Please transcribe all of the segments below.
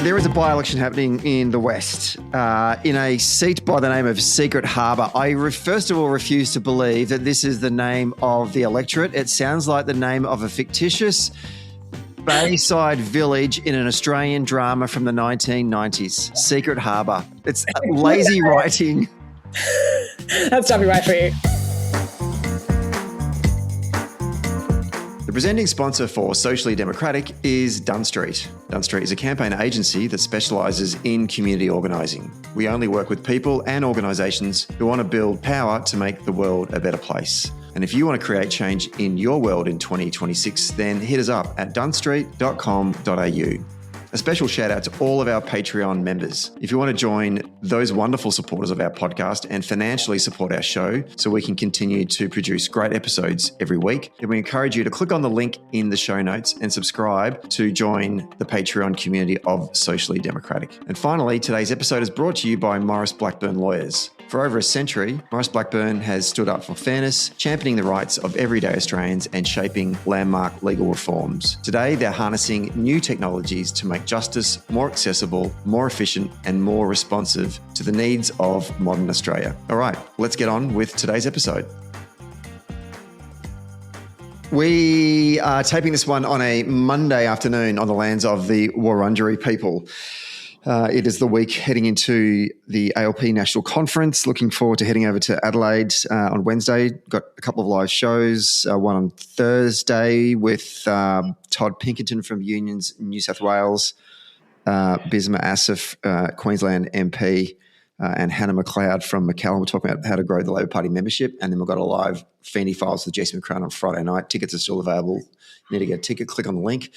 There is a by-election happening in the West in a seat by the name of Secret Harbour. I first of all refuse to believe that this is the name of the electorate. It sounds like the name of a fictitious Bayside village in an Australian drama from the 1990s. Secret Harbour. It's lazy writing. That's probably right for you. The presenting sponsor for Socially Democratic is Dunn Street. Dunn Street is a campaign agency that specialises in community organising. We only work with people and organisations who want to build power to make the world a better place. And if you want to create change in your world in 2026, then hit us up at dunstreet.com.au. A special shout out to all of our Patreon members. If you want to join those wonderful supporters of our podcast and financially support our show so we can continue to produce great episodes every week, then we encourage you to click on the link in the show notes and subscribe to join the Patreon community of Socially Democratic. And finally, today's episode is brought to you by Maurice Blackburn Lawyers. For over a century, Maurice Blackburn has stood up for fairness, championing the rights of everyday Australians and shaping landmark legal reforms. Today, they're harnessing new technologies to make justice more accessible, more efficient, and more responsive to the needs of modern Australia. All right, let's get on with today's episode. We are taping this one on a Monday afternoon on the lands of the Wurundjeri people. It is the week heading into the ALP National Conference. Looking forward to heading over to Adelaide on Wednesday. Got a couple of live shows, one on Thursday with Todd Pinkerton from Unions New South Wales, Bisma Asif, Queensland MP, and Hannah McLeod from McCallum. We're talking about how to grow the Labor Party membership. And then we've got a live Feeny Files with Jesse McCrown on Friday night. Tickets are still available. You need to get a ticket. Click on the link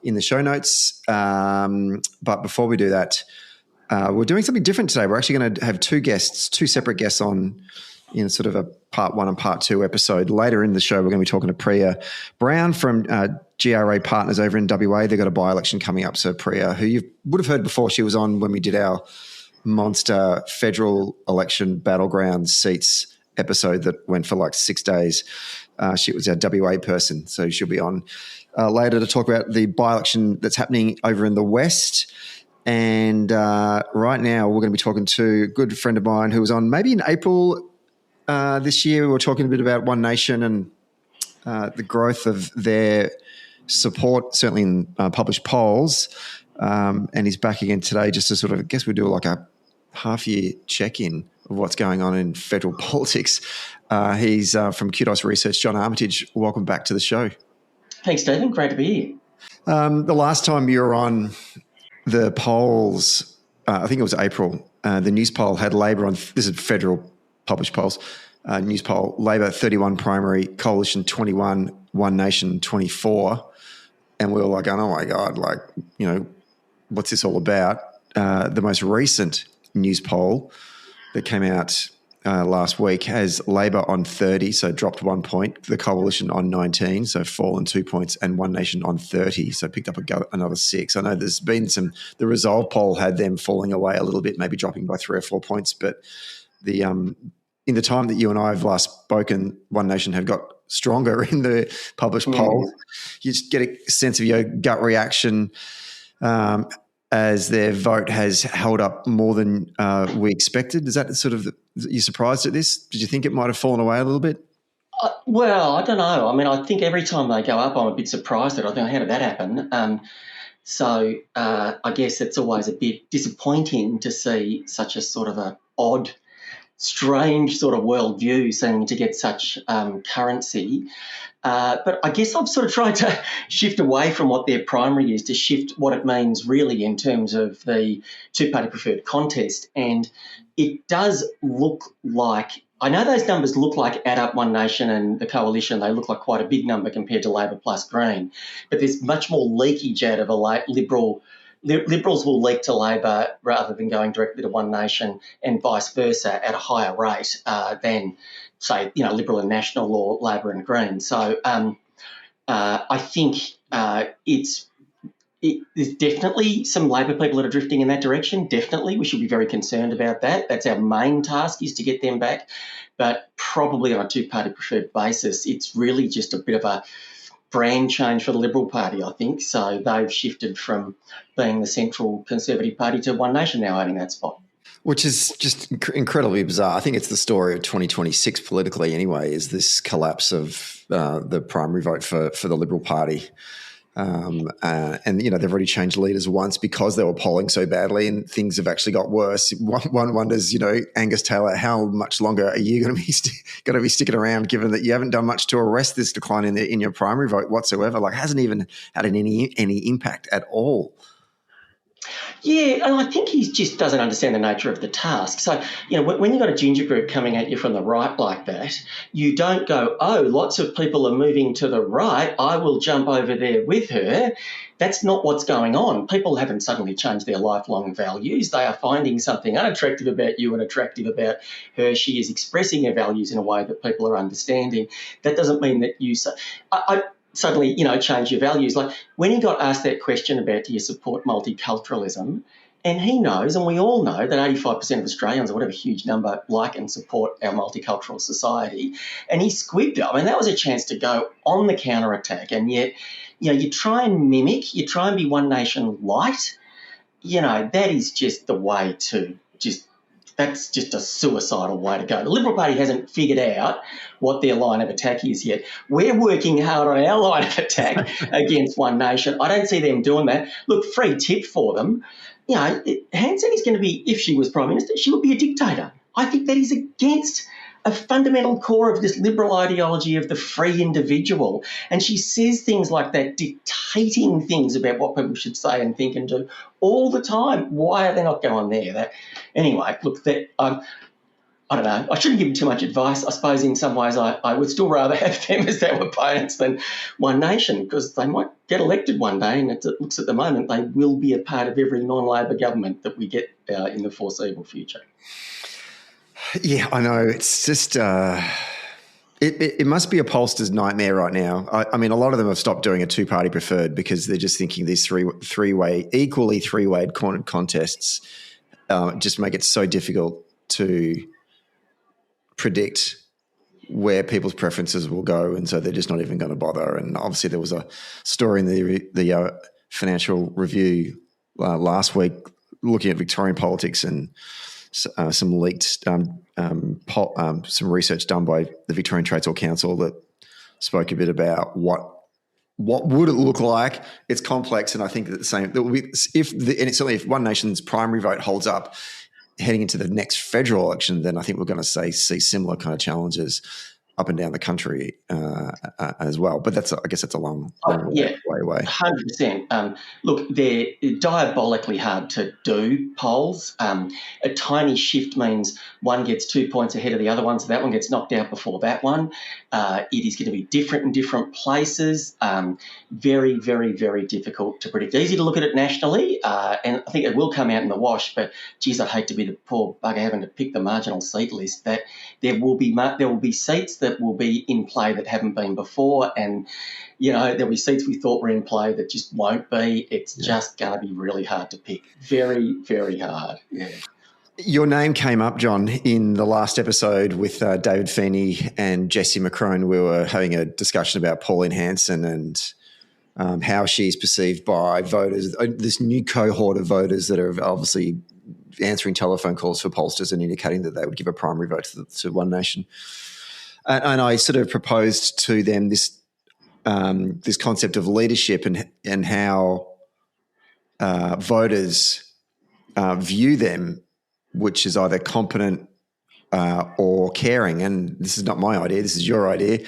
in the show notes. But before we do that, we're doing something different today. We're actually going to have two separate guests on in sort of a part one and part two episode. Later in the show, we're going to be talking to Priya Brown from GRA Partners over in WA. They've got a by-election coming up. So Priya, who you would have heard before, she was on when we did our monster federal election battleground seats episode that went for like 6 days. She was our WA person, so she'll be on later to talk about the by-election that's happening over in the West. And right now we're going to be talking to a good friend of mine who was on maybe in April this year. We were talking a bit about One Nation and the growth of their support, certainly in published polls. And he's back again today just to sort of, I guess we do like a half-year check-in of what's going on in federal politics. He's from Qdos Research, John Armitage. Welcome back to the show. Thanks, Stephen. Great to be here. The last time you were on the polls, I think it was April, the Newspoll had Labor on, this is federal published polls, Newspoll, Labor 31 primary, Coalition 21, One Nation 24. And we were like, oh my God, like, you know, what's this all about? The most recent Newspoll that came out last week has Labor on 30, so dropped 1 point, the Coalition on 19, so fallen 2 points, and One Nation on 30, so picked up another 6. I know there's been the Resolve poll had them falling away a little bit, maybe dropping by 3 or 4 points, but the in the time that you and I have last spoken, One Nation have got stronger in the published poll. You just get a sense of your gut reaction as their vote has held up more than we expected. Is that sort of you surprised at this? Did you think it might have fallen away a little bit? Well, I don't know. I mean, I think every time they go up, I'm a bit surprised at it. I think, how did that happen? So I guess it's always a bit disappointing to see such a sort of a odd, strange sort of worldview seeming to get such currency. But I guess I've sort of tried to shift away from what their primary is to shift what it means really in terms of the two-party preferred contest. And it does look like, I know those numbers look like add up One Nation and the Coalition, they look like quite a big number compared to Labor plus Green, but there's much more leakage out of a Liberals will leak to Labor rather than going directly to One Nation and vice versa at a higher rate than, say, you know, Liberal and National or Labor and Green. So I think there's definitely some Labor people that are drifting in that direction. Definitely, we should be very concerned about that. That's our main task, is to get them back. But probably on a two-party preferred basis, it's really just a bit of a brand change for the Liberal Party, I think. So they've shifted from being the central Conservative Party to One Nation now owning that spot. Which is just incredibly bizarre. I think it's the story of 2026 politically anyway, is this collapse of the primary vote for the Liberal Party. And, you know, they've already changed leaders once because they were polling so badly and things have actually got worse. One wonders, you know, Angus Taylor, how much longer are you going to be sticking around given that you haven't done much to arrest this decline in your primary vote whatsoever? Like, hasn't even had any impact at all. Yeah, and I think he just doesn't understand the nature of the task. So, you know, when you've got a ginger group coming at you from the right like that, you don't go, oh, lots of people are moving to the right, I will jump over there with her. That's not what's going on. People haven't suddenly changed their lifelong values. They are finding something unattractive about you and attractive about her. She is expressing her values in a way that people are understanding. That doesn't mean that you suddenly, you know, change your values. Like when he got asked that question about do you support multiculturalism, and he knows, and we all know, that 85% of Australians, or whatever huge number, like and support our multicultural society, and he squibbed it. I mean, that was a chance to go on the counter-attack, and yet, you know, you try and mimic, you try and be One Nation-lite, you know, that is just the way to that's just a suicidal way to go. The Liberal Party hasn't figured out what their line of attack is yet. We're working hard on our line of attack against One Nation. I don't see them doing that. Look, free tip for them. You know, Hanson is going to be, if she was Prime Minister, she would be a dictator. I think that is against a fundamental core of this Liberal ideology of the free individual. And she says things like that, dictating things about what people should say and think and do all the time. Why are they not going there? Anyway, look, I don't know. I shouldn't give them too much advice. I suppose in some ways I would still rather have them as their opponents than One Nation, because they might get elected one day, and it looks at the moment they will be a part of every non-Labor government that we get in the foreseeable future. Yeah, I know. It's just it must be a pollster's nightmare right now. I mean, a lot of them have stopped doing a two-party preferred because they're just thinking these equally three-way contests just make it so difficult to predict where people's preferences will go, and so they're just not even going to bother. And obviously, there was a story in the Financial Review last week looking at Victorian politics and some leaked some research done by the Victorian Trades Hall Council that spoke a bit about what would it look like. It's complex, and I think that the same. That will be certainly if One Nation's primary vote holds up heading into the next federal election, then I think we're going to see similar kind of challenges up and down the country as well. But I guess that's a long way away. 100%. Look, they're diabolically hard to do polls. A tiny shift means one gets 2 points ahead of the other one, so that one gets knocked out before that one. It is going to be different in different places. Very, very, very difficult to predict. Easy to look at it nationally, and I think it will come out in the wash, but geez, I'd hate to be the poor bugger having to pick the marginal seat list. That there will be seats that will be in play that haven't been before, and you know there'll be seats we thought were in play that just won't be. It's just going to be really hard to pick. Very, very hard. Yeah. Your name came up, John, in the last episode with David Feeney and Jessie McCrone. We were having a discussion about Pauline Hanson and how she's perceived by voters, this new cohort of voters that are obviously answering telephone calls for pollsters and indicating that they would give a primary vote to One Nation. And I sort of proposed to them this concept of leadership and how voters view them, which is either competent or caring. And this is not my idea. This is your idea.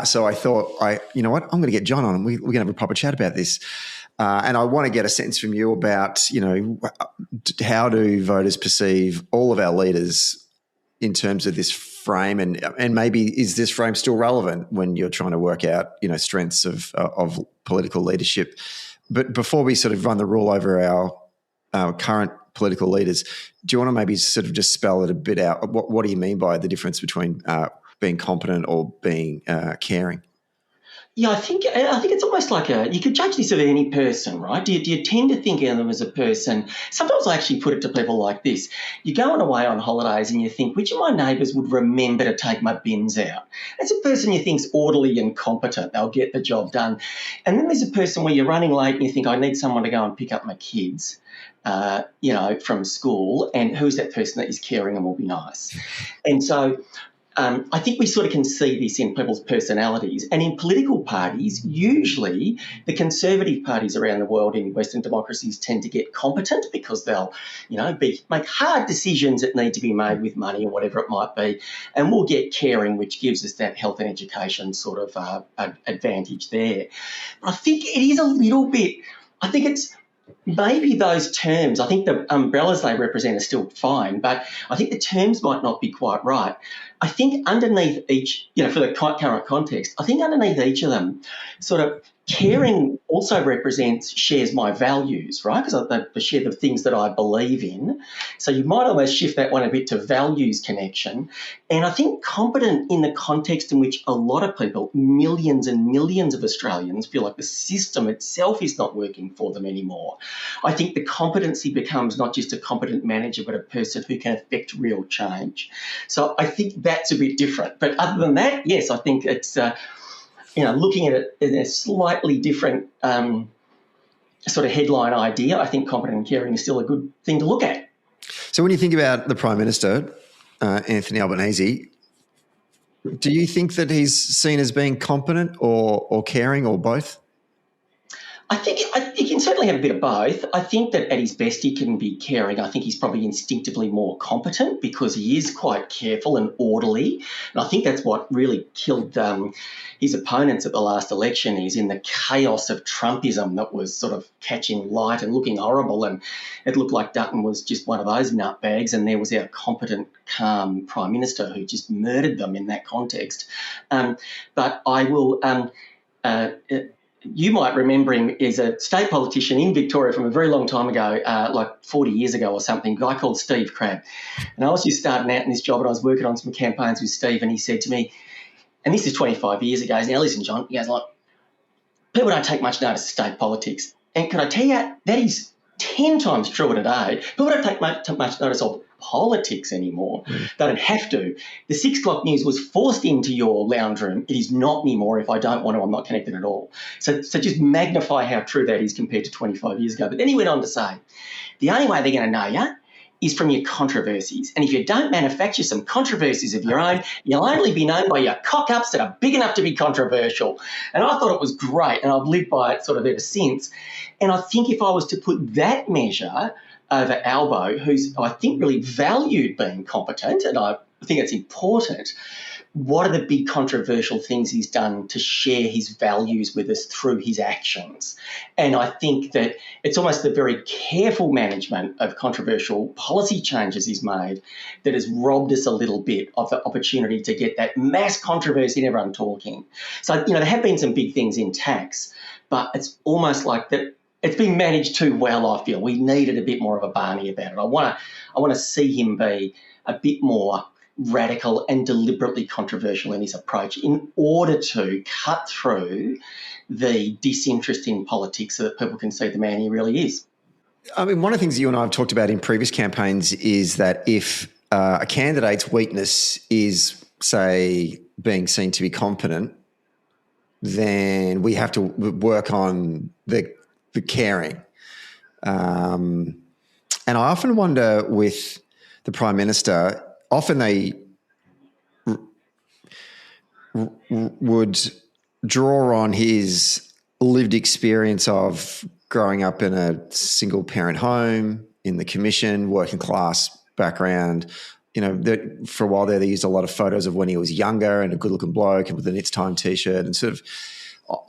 So I thought, you know what, I'm going to get John on and we're going to have a proper chat about this. And I want to get a sense from you about, you know, how do voters perceive all of our leaders in terms of this frame, and maybe is this frame still relevant when you're trying to work out, you know, strengths of political leadership? But before we sort of run the rule over our current political leaders, do you want to maybe sort of just spell it a bit out? What do you mean by the difference between being competent or being caring? Yeah, I think it's almost like you could judge this of any person, right? Do you tend to think of them as a person? Sometimes I actually put it to people like this. You're going away on holidays and you think, which of my neighbours would remember to take my bins out? That's a person you think's orderly and competent. They'll get the job done. And then there's a person where you're running late and you think, I need someone to go and pick up my kids, from school, and who's that person that is caring and will be nice? And so I think we sort of can see this in people's personalities. And in political parties, usually the conservative parties around the world in Western democracies tend to get competent because they'll, make hard decisions that need to be made with money or whatever it might be. And we'll get caring, which gives us that health and education sort of advantage there. But I think it is a little bit, I think it's maybe those terms, I think the umbrellas they represent are still fine, but I think the terms might not be quite right. I think underneath each, for the current context, I think underneath each of them, sort of caring also shares my values, right? Because they share the things that I believe in. So you might almost shift that one a bit to values connection. And I think competent in the context in which a lot of people, millions and millions of Australians, feel like the system itself is not working for them anymore. I think the competency becomes not just a competent manager, but a person who can affect real change. So I think that's a bit different. But other than that, yes, I think it's looking at it in a slightly different sort of headline idea, I think competent and caring is still a good thing to look at. So when you think about the Prime Minister, Anthony Albanese, do you think that he's seen as being competent or caring or both? I think he can certainly have a bit of both. I think that at his best he can be caring. I think he's probably instinctively more competent because he is quite careful and orderly. And I think that's what really killed his opponents at the last election, is in the chaos of Trumpism that was sort of catching light and looking horrible. And it looked like Dunn was just one of those nutbags, and there was our competent, calm Prime Minister who just murdered them in that context. But I will... you might remember him as a state politician in Victoria from a very long time ago, like 40 years ago or something, a guy called Steve Crabb. And I was just starting out in this job and I was working on some campaigns with Steve, and he said to me, and this is 25 years ago, now listen, John, he goes, like, people don't take much notice of state politics. And can I tell you, that is 10 times truer today. People don't take much notice of politics anymore. They don't have to. The 6 o'clock news was forced into your lounge room. It is not anymore. If I don't want to, I'm not connected at all. So just magnify how true that is compared to 25 years ago. But then he went on to say, the only way they're going to know you is from your controversies. And if you don't manufacture some controversies of your own, you'll only be known by your cock-ups that are big enough to be controversial. And I thought it was great, and I've lived by it sort of ever since. And I think if I was to put that measure over Albo, who's, I think, really valued being competent, and I think it's important, what are the big controversial things he's done to share his values with us through his actions? And I think that it's almost the very careful management of controversial policy changes he's made that has robbed us a little bit of the opportunity to get that mass controversy and everyone talking. So, there have been some big things in tax, but it's almost like that it's been managed too well, I feel. We needed a bit more of a Barney about it. I want to see him be a bit more radical and deliberately controversial in his approach in order to cut through the disinterest in politics so that people can see the man he really is. I mean, one of the things you and I have talked about in previous campaigns is that if a candidate's weakness is, say, being seen to be competent, then we have to work on the caring. And I often wonder with the Prime Minister, often they would draw on his lived experience of growing up in a single parent home, in the commission, working class background. For a while there, they used a lot of photos of when he was younger and a good looking bloke and with an It's Time t-shirt, and sort of,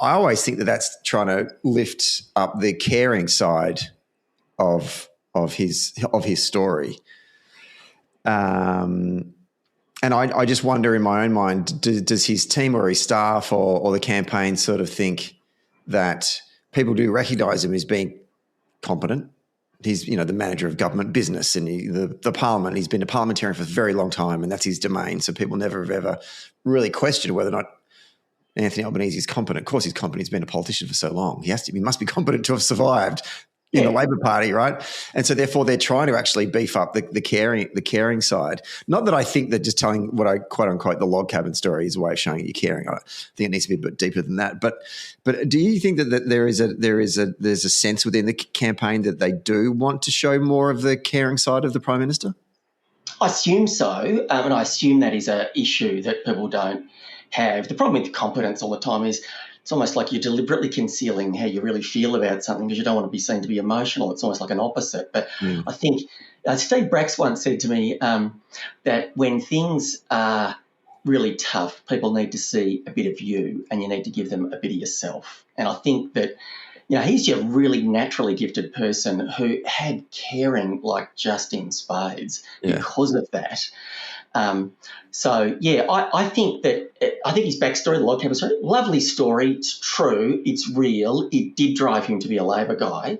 I always think that that's trying to lift up the caring side of his story. And I just wonder in my own mind, does his team or his staff or the campaign sort of think that people do recognise him as being competent? He's, the manager of government business and the parliament. He's been a parliamentarian for a very long time, and that's his domain. So people never have ever really questioned whether or not Anthony Albanese is competent. Of course he's competent. He's been a politician for so long. He must be competent to have survived in the Labor Party, right? And so therefore they're trying to actually beef up the caring side. Not that I think that just telling what I quote unquote the log cabin story is a way of showing that you're caring. I think it needs to be a bit deeper than that. But do you think that there's a sense within the campaign that they do want to show more of the caring side of the Prime Minister? I assume so, and I assume that is an issue that people don't have. The problem with competence all the time is it's almost like you're deliberately concealing how you really feel about something because you don't want to be seen to be emotional. It's almost like an opposite. But I think Steve Bracks once said to me that when things are really tough, people need to see a bit of you and you need to give them a bit of yourself. And I think that, he's your really naturally gifted person who had caring like just in spades because of that. I think his backstory, the log cabin story, lovely story. It's true. It's real. It did drive him to be a Labor guy.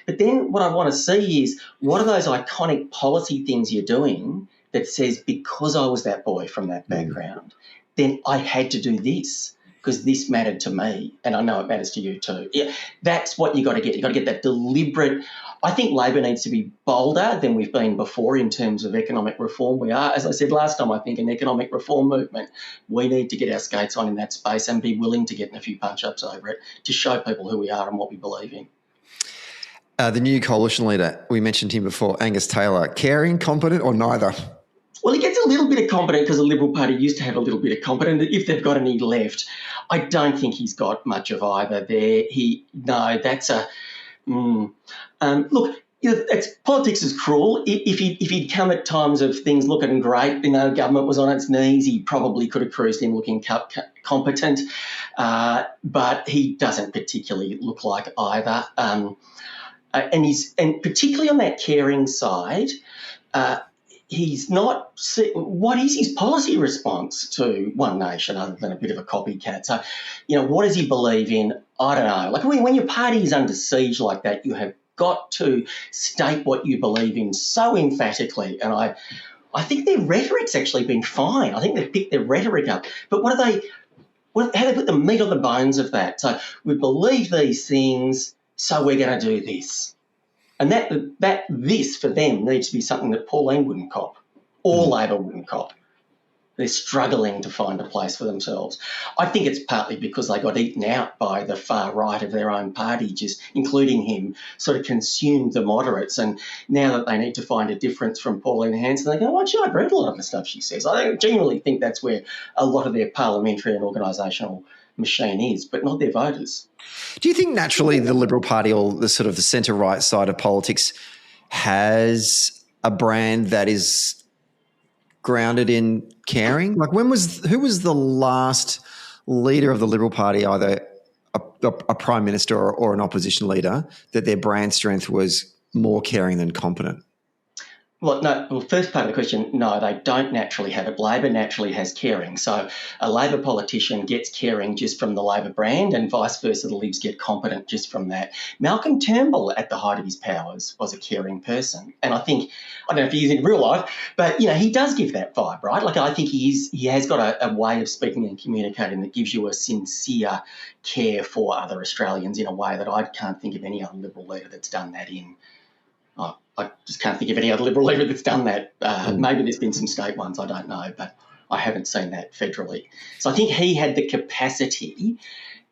But then what I want to see is what are those iconic policy things you're doing that says because I was that boy from that background, then I had to do this because this mattered to me and I know it matters to you too. Yeah, that's what you got to get. You got to get that deliberate. I think Labor needs to be bolder than we've been before in terms of economic reform. We are, as I said last time, I think an economic reform movement. We need to get our skates on in that space and be willing to get in a few punch-ups over it to show people who we are and what we believe in. The new coalition leader, we mentioned him before, Angus Taylor, caring, competent or neither? Well, he gets a little bit of competent because the Liberal Party used to have a little bit of competent. If they've got any left, I don't think he's got much of either there. Look, politics is cruel. If he'd come at times of things looking great, government was on its knees, he probably could have cruised in looking competent, but he doesn't particularly look like either. And particularly on that caring side, he's not. What is his policy response to One Nation other than a bit of a copycat? So, what does he believe in? I don't know. Like when your party is under siege like that, you have got to state what you believe in so emphatically. And I think their rhetoric's actually been fine. I think they've picked their rhetoric up. But how do they put the meat on the bones of that? So we believe these things, so we're going to do this. And that this for them needs to be something that Pauline wouldn't cop or Labor wouldn't cop. They're struggling to find a place for themselves. I think it's partly because they got eaten out by the far right of their own party, just including him, sort of consumed the moderates. And now that they need to find a difference from Pauline Hanson, they go, I agree with a lot of the stuff she says. I genuinely think that's where a lot of their parliamentary and organisational machine is, but not their voters. Do you think naturally the Liberal Party or the sort of the centre-right side of politics has a brand that is grounded in caring? Like who was the last leader of the Liberal Party, either a Prime Minister or an opposition leader, that their brand strength was more caring than competent? Well, first part of the question, no, they don't naturally have it. Labor naturally has caring. So a Labor politician gets caring just from the Labor brand and vice versa, the Libs get competent just from that. Malcolm Turnbull, at the height of his powers, was a caring person. And I don't know if he is in real life, but, he does give that vibe, right? Like I think he has got a way of speaking and communicating that gives you a sincere care for other Australians in a way that I can't think of any other Liberal leader that's done that in. I just can't think of any other Liberal leader that's done that. Maybe there's been some state ones, I don't know, but I haven't seen that federally. So I think he had the capacity.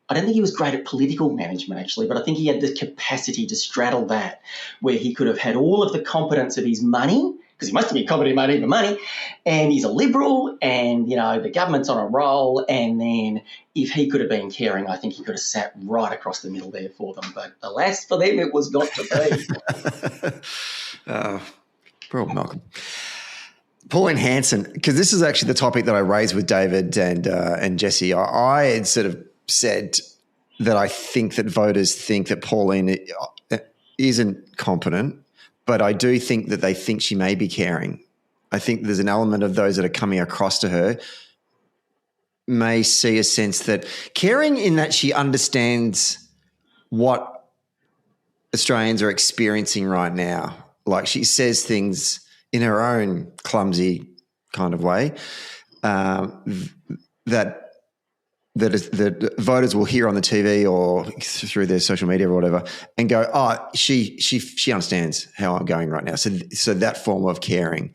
I don't think he was great at political management, actually, but I think he had the capacity to straddle that, where he could have had all of the competence of his money, because he must have been competent in even money, and he's a Liberal, and, the government's on a roll, and then if he could have been caring, I think he could have sat right across the middle there for them. But alas, for them, it was not to be. Poor old Malcolm. Pauline Hanson, because this is actually the topic that I raised with David and Jesse. I had sort of said that I think that voters think that Pauline isn't competent, but I do think that they think she may be caring. I think there's an element of those that are coming across to her may see a sense that caring in that she understands what Australians are experiencing right now. Like she says things in her own clumsy kind of way that that voters will hear on the TV or through their social media or whatever, and go, "Oh, she understands how I'm going right now." So that form of caring,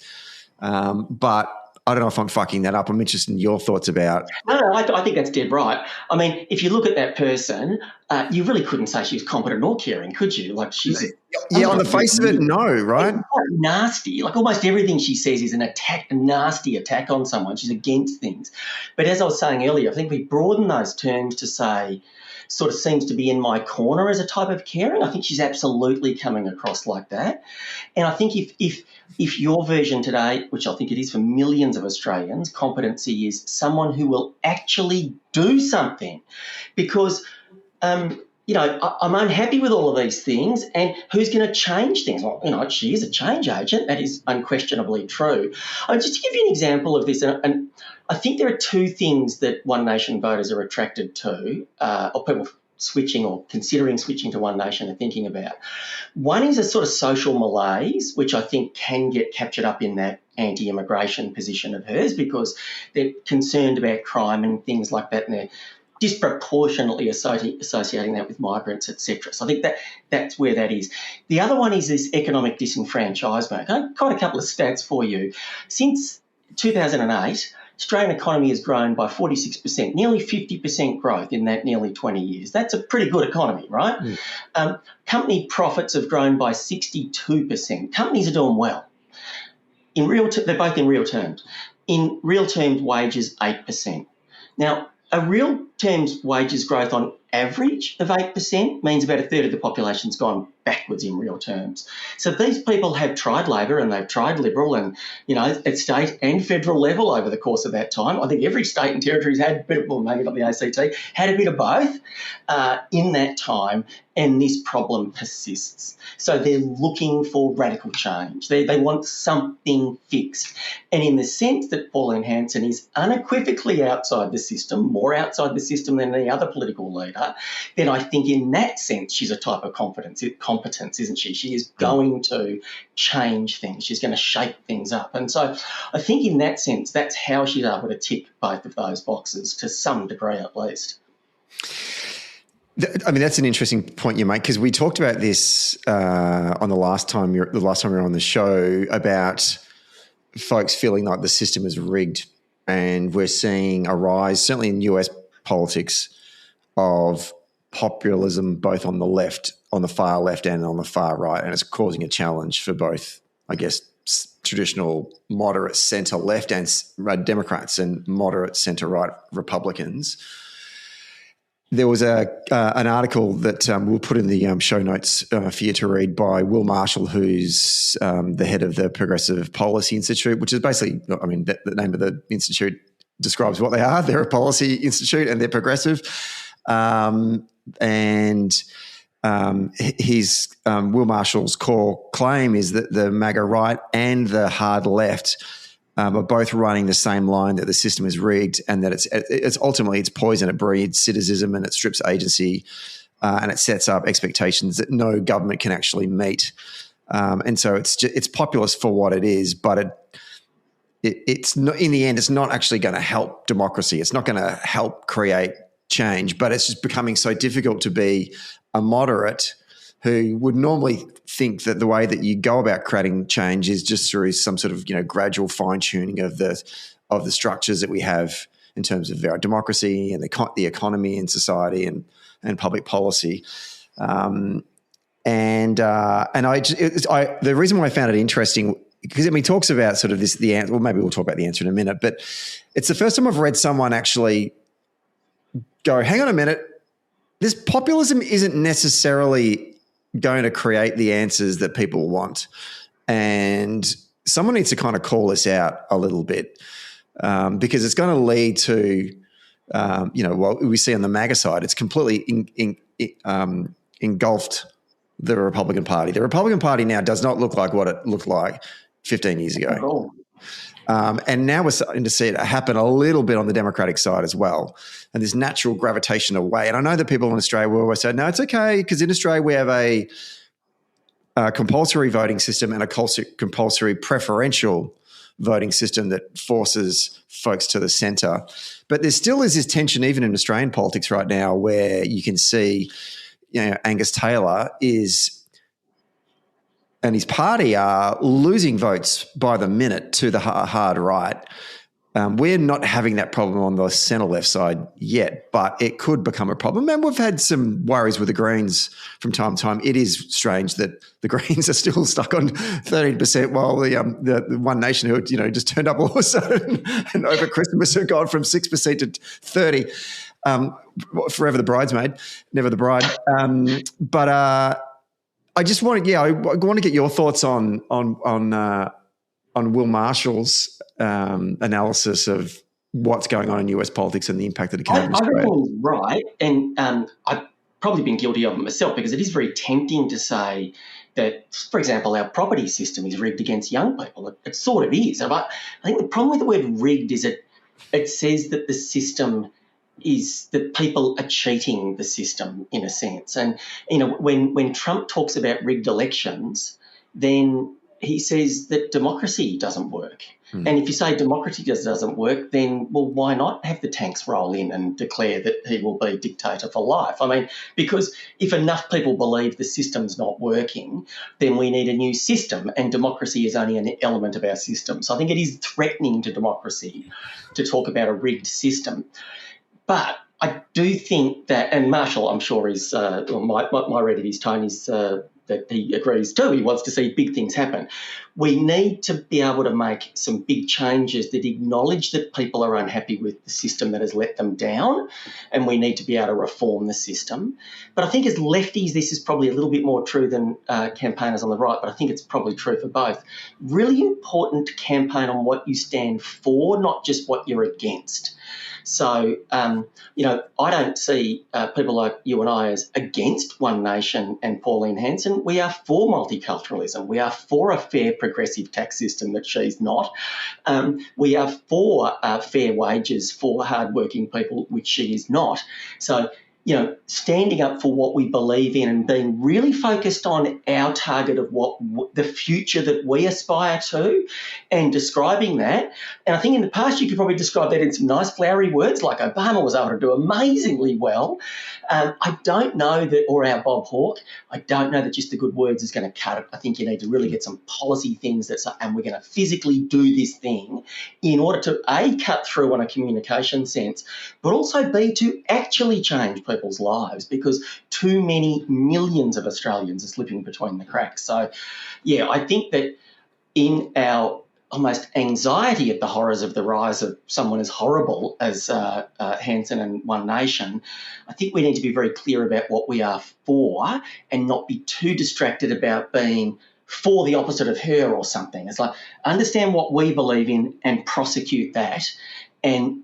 but I don't know if I'm fucking that up. I'm interested in your thoughts about. No, I think that's dead right. I mean, if you look at that person, you really couldn't say she was competent or caring, could you? Like she's on the face of it, no, right? Quite nasty. Like almost everything she says is an attack, a nasty attack on someone. She's against things. But as I was saying earlier, I think we broaden those terms to say, sort of seems to be in my corner as a type of caring. I think she's absolutely coming across like that. And I think if your version today, which I think it is for millions of Australians, competency is someone who will actually do something. Because, I'm unhappy with all of these things, and who's going to change things? Well, she is a change agent. That is unquestionably true. Just to give you an example of this, and I think there are two things that One Nation voters are attracted to, or people switching or considering switching to One Nation are thinking about. One is a sort of social malaise, which I think can get captured up in that anti-immigration position of hers because they're concerned about crime and things like that, and they're disproportionately associating that with migrants, etc. So I think that's where that is. The other one is this economic disenfranchisement. I've got a couple of stats for you. Since 2008, Australian economy has grown by 46%, nearly 50% growth in that nearly 20 years. That's a pretty good economy, right? Company profits have grown by 62%. Companies are doing well. They're both in real terms. In real terms, wages 8%. Now, a real terms wages growth on average of 8% means about a third of the population's gone backwards in real terms. So these people have tried Labor and they've tried Liberal and, at state and federal level over the course of that time. I think every state and territory's had a bit of, well, maybe not the ACT, had a bit of both in that time, and this problem persists. So they're looking for radical change. They want something fixed. And in the sense that Pauline Hanson is unequivocally outside the system, more outside the system than any other political leader, then I think in that sense she's a type of competence, isn't she? She is going to change things. She's going to shake things up. And so I think in that sense that's how she's able to tick both of those boxes to some degree at least. I mean, that's an interesting point you make because we talked about this on the last time we were on the show about folks feeling like the system is rigged, and we're seeing a rise, certainly in US politics, of populism both on the left, on the far left and on the far right, and it's causing a challenge for both, I guess, traditional moderate centre left and Democrats and moderate centre right Republicans. There was an article that we'll put in the show notes for you to read by Will Marshall, who's the head of the Progressive Policy Institute, which is basically, I mean, the name of the institute describes what they are. They're a policy institute and they're progressive. Will Marshall's core claim is that the MAGA right and the hard left are both running the same line, that the system is rigged and that it's ultimately it's poison. It breeds citizenship and it strips agency and it sets up expectations that no government can actually meet. And so it's populist for what it is, but it's not, in the end, it's not actually going to help democracy. It's not going to help create change, but it's just becoming so difficult to be a moderate who would normally think that the way that you go about creating change is just through some sort of gradual fine tuning of the structures that we have in terms of our democracy and the economy and society and public policy. The reason why I found it interesting, because he talks about sort of this, well, maybe we'll talk about the answer in a minute, but it's the first time I've read someone actually go, hang on a minute, this populism isn't necessarily going to create the answers that people want. And someone needs to kind of call this out a little bit because it's going to lead to, what we see on the MAGA side, it's completely engulfed the Republican Party. The Republican Party now does not look like what it looked like 15 years ago. Cool. And now we're starting to see it happen a little bit on the Democratic side as well. And this natural gravitation away. And I know that people in Australia will always say, no, it's okay, because in Australia we have a compulsory voting system and a compulsory preferential voting system that forces folks to the centre. But there still is this tension even in Australian politics right now where you can see, Angus Taylor and his party are losing votes by the minute to the hard right. We're not having that problem on the centre-left side yet, but it could become a problem. And we've had some worries with the Greens from time to time. It is strange that the Greens are still stuck on 13%, while the One Nation, who just turned up all of a sudden and over Christmas have gone from 6% to 30%. Forever the bridesmaid, never the bride. But I just want to get your thoughts on Will Marshall's analysis of what's going on in US politics and the impact that it can have in Australia. I reckon he's right, and I've probably been guilty of it myself, because it is very tempting to say that, for example, our property system is rigged against young people. It sort of is. I think the problem with the word rigged is it says that the system is that people are cheating the system in a sense. And, when Trump talks about rigged elections, then he says that democracy doesn't work. And if you say democracy doesn't work, then, well, why not have the tanks roll in and declare that he will be dictator for life? I mean, because if enough people believe the system's not working, then we need a new system, and democracy is only an element of our system. So I think it is threatening to democracy to talk about a rigged system. But I do think that, and Marshall, I'm sure, is my read of his tone is that he agrees too. He wants to see big things happen. We need to be able to make some big changes that acknowledge that people are unhappy with the system that has let them down, and we need to be able to reform the system. But I think as lefties, this is probably a little bit more true than campaigners on the right, but I think it's probably true for both. Really important to campaign on what you stand for, not just what you're against. So, I don't see people like you and I as against One Nation and Pauline Hanson. We are for multiculturalism. We are for a fair progressive tax system that she's not. We are for fair wages for hardworking people, which she is not. So, standing up for what we believe in and being really focused on our target of what the future that we aspire to, and describing that. And I think in the past you could probably describe that in some nice flowery words, like Obama was able to do amazingly well. I don't know that, or our Bob Hawke, I don't know that just the good words is going to cut it. I think you need to really get some policy things and we're going to physically do this thing in order to, A, cut through on a communication sense, but also, B, to actually change people's lives, because too many millions of Australians are slipping between the cracks. So, I think that in our almost anxiety at the horrors of the rise of someone as horrible as Hanson and One Nation, I think we need to be very clear about what we are for and not be too distracted about being for the opposite of her or something. It's like, understand what we believe in and prosecute that and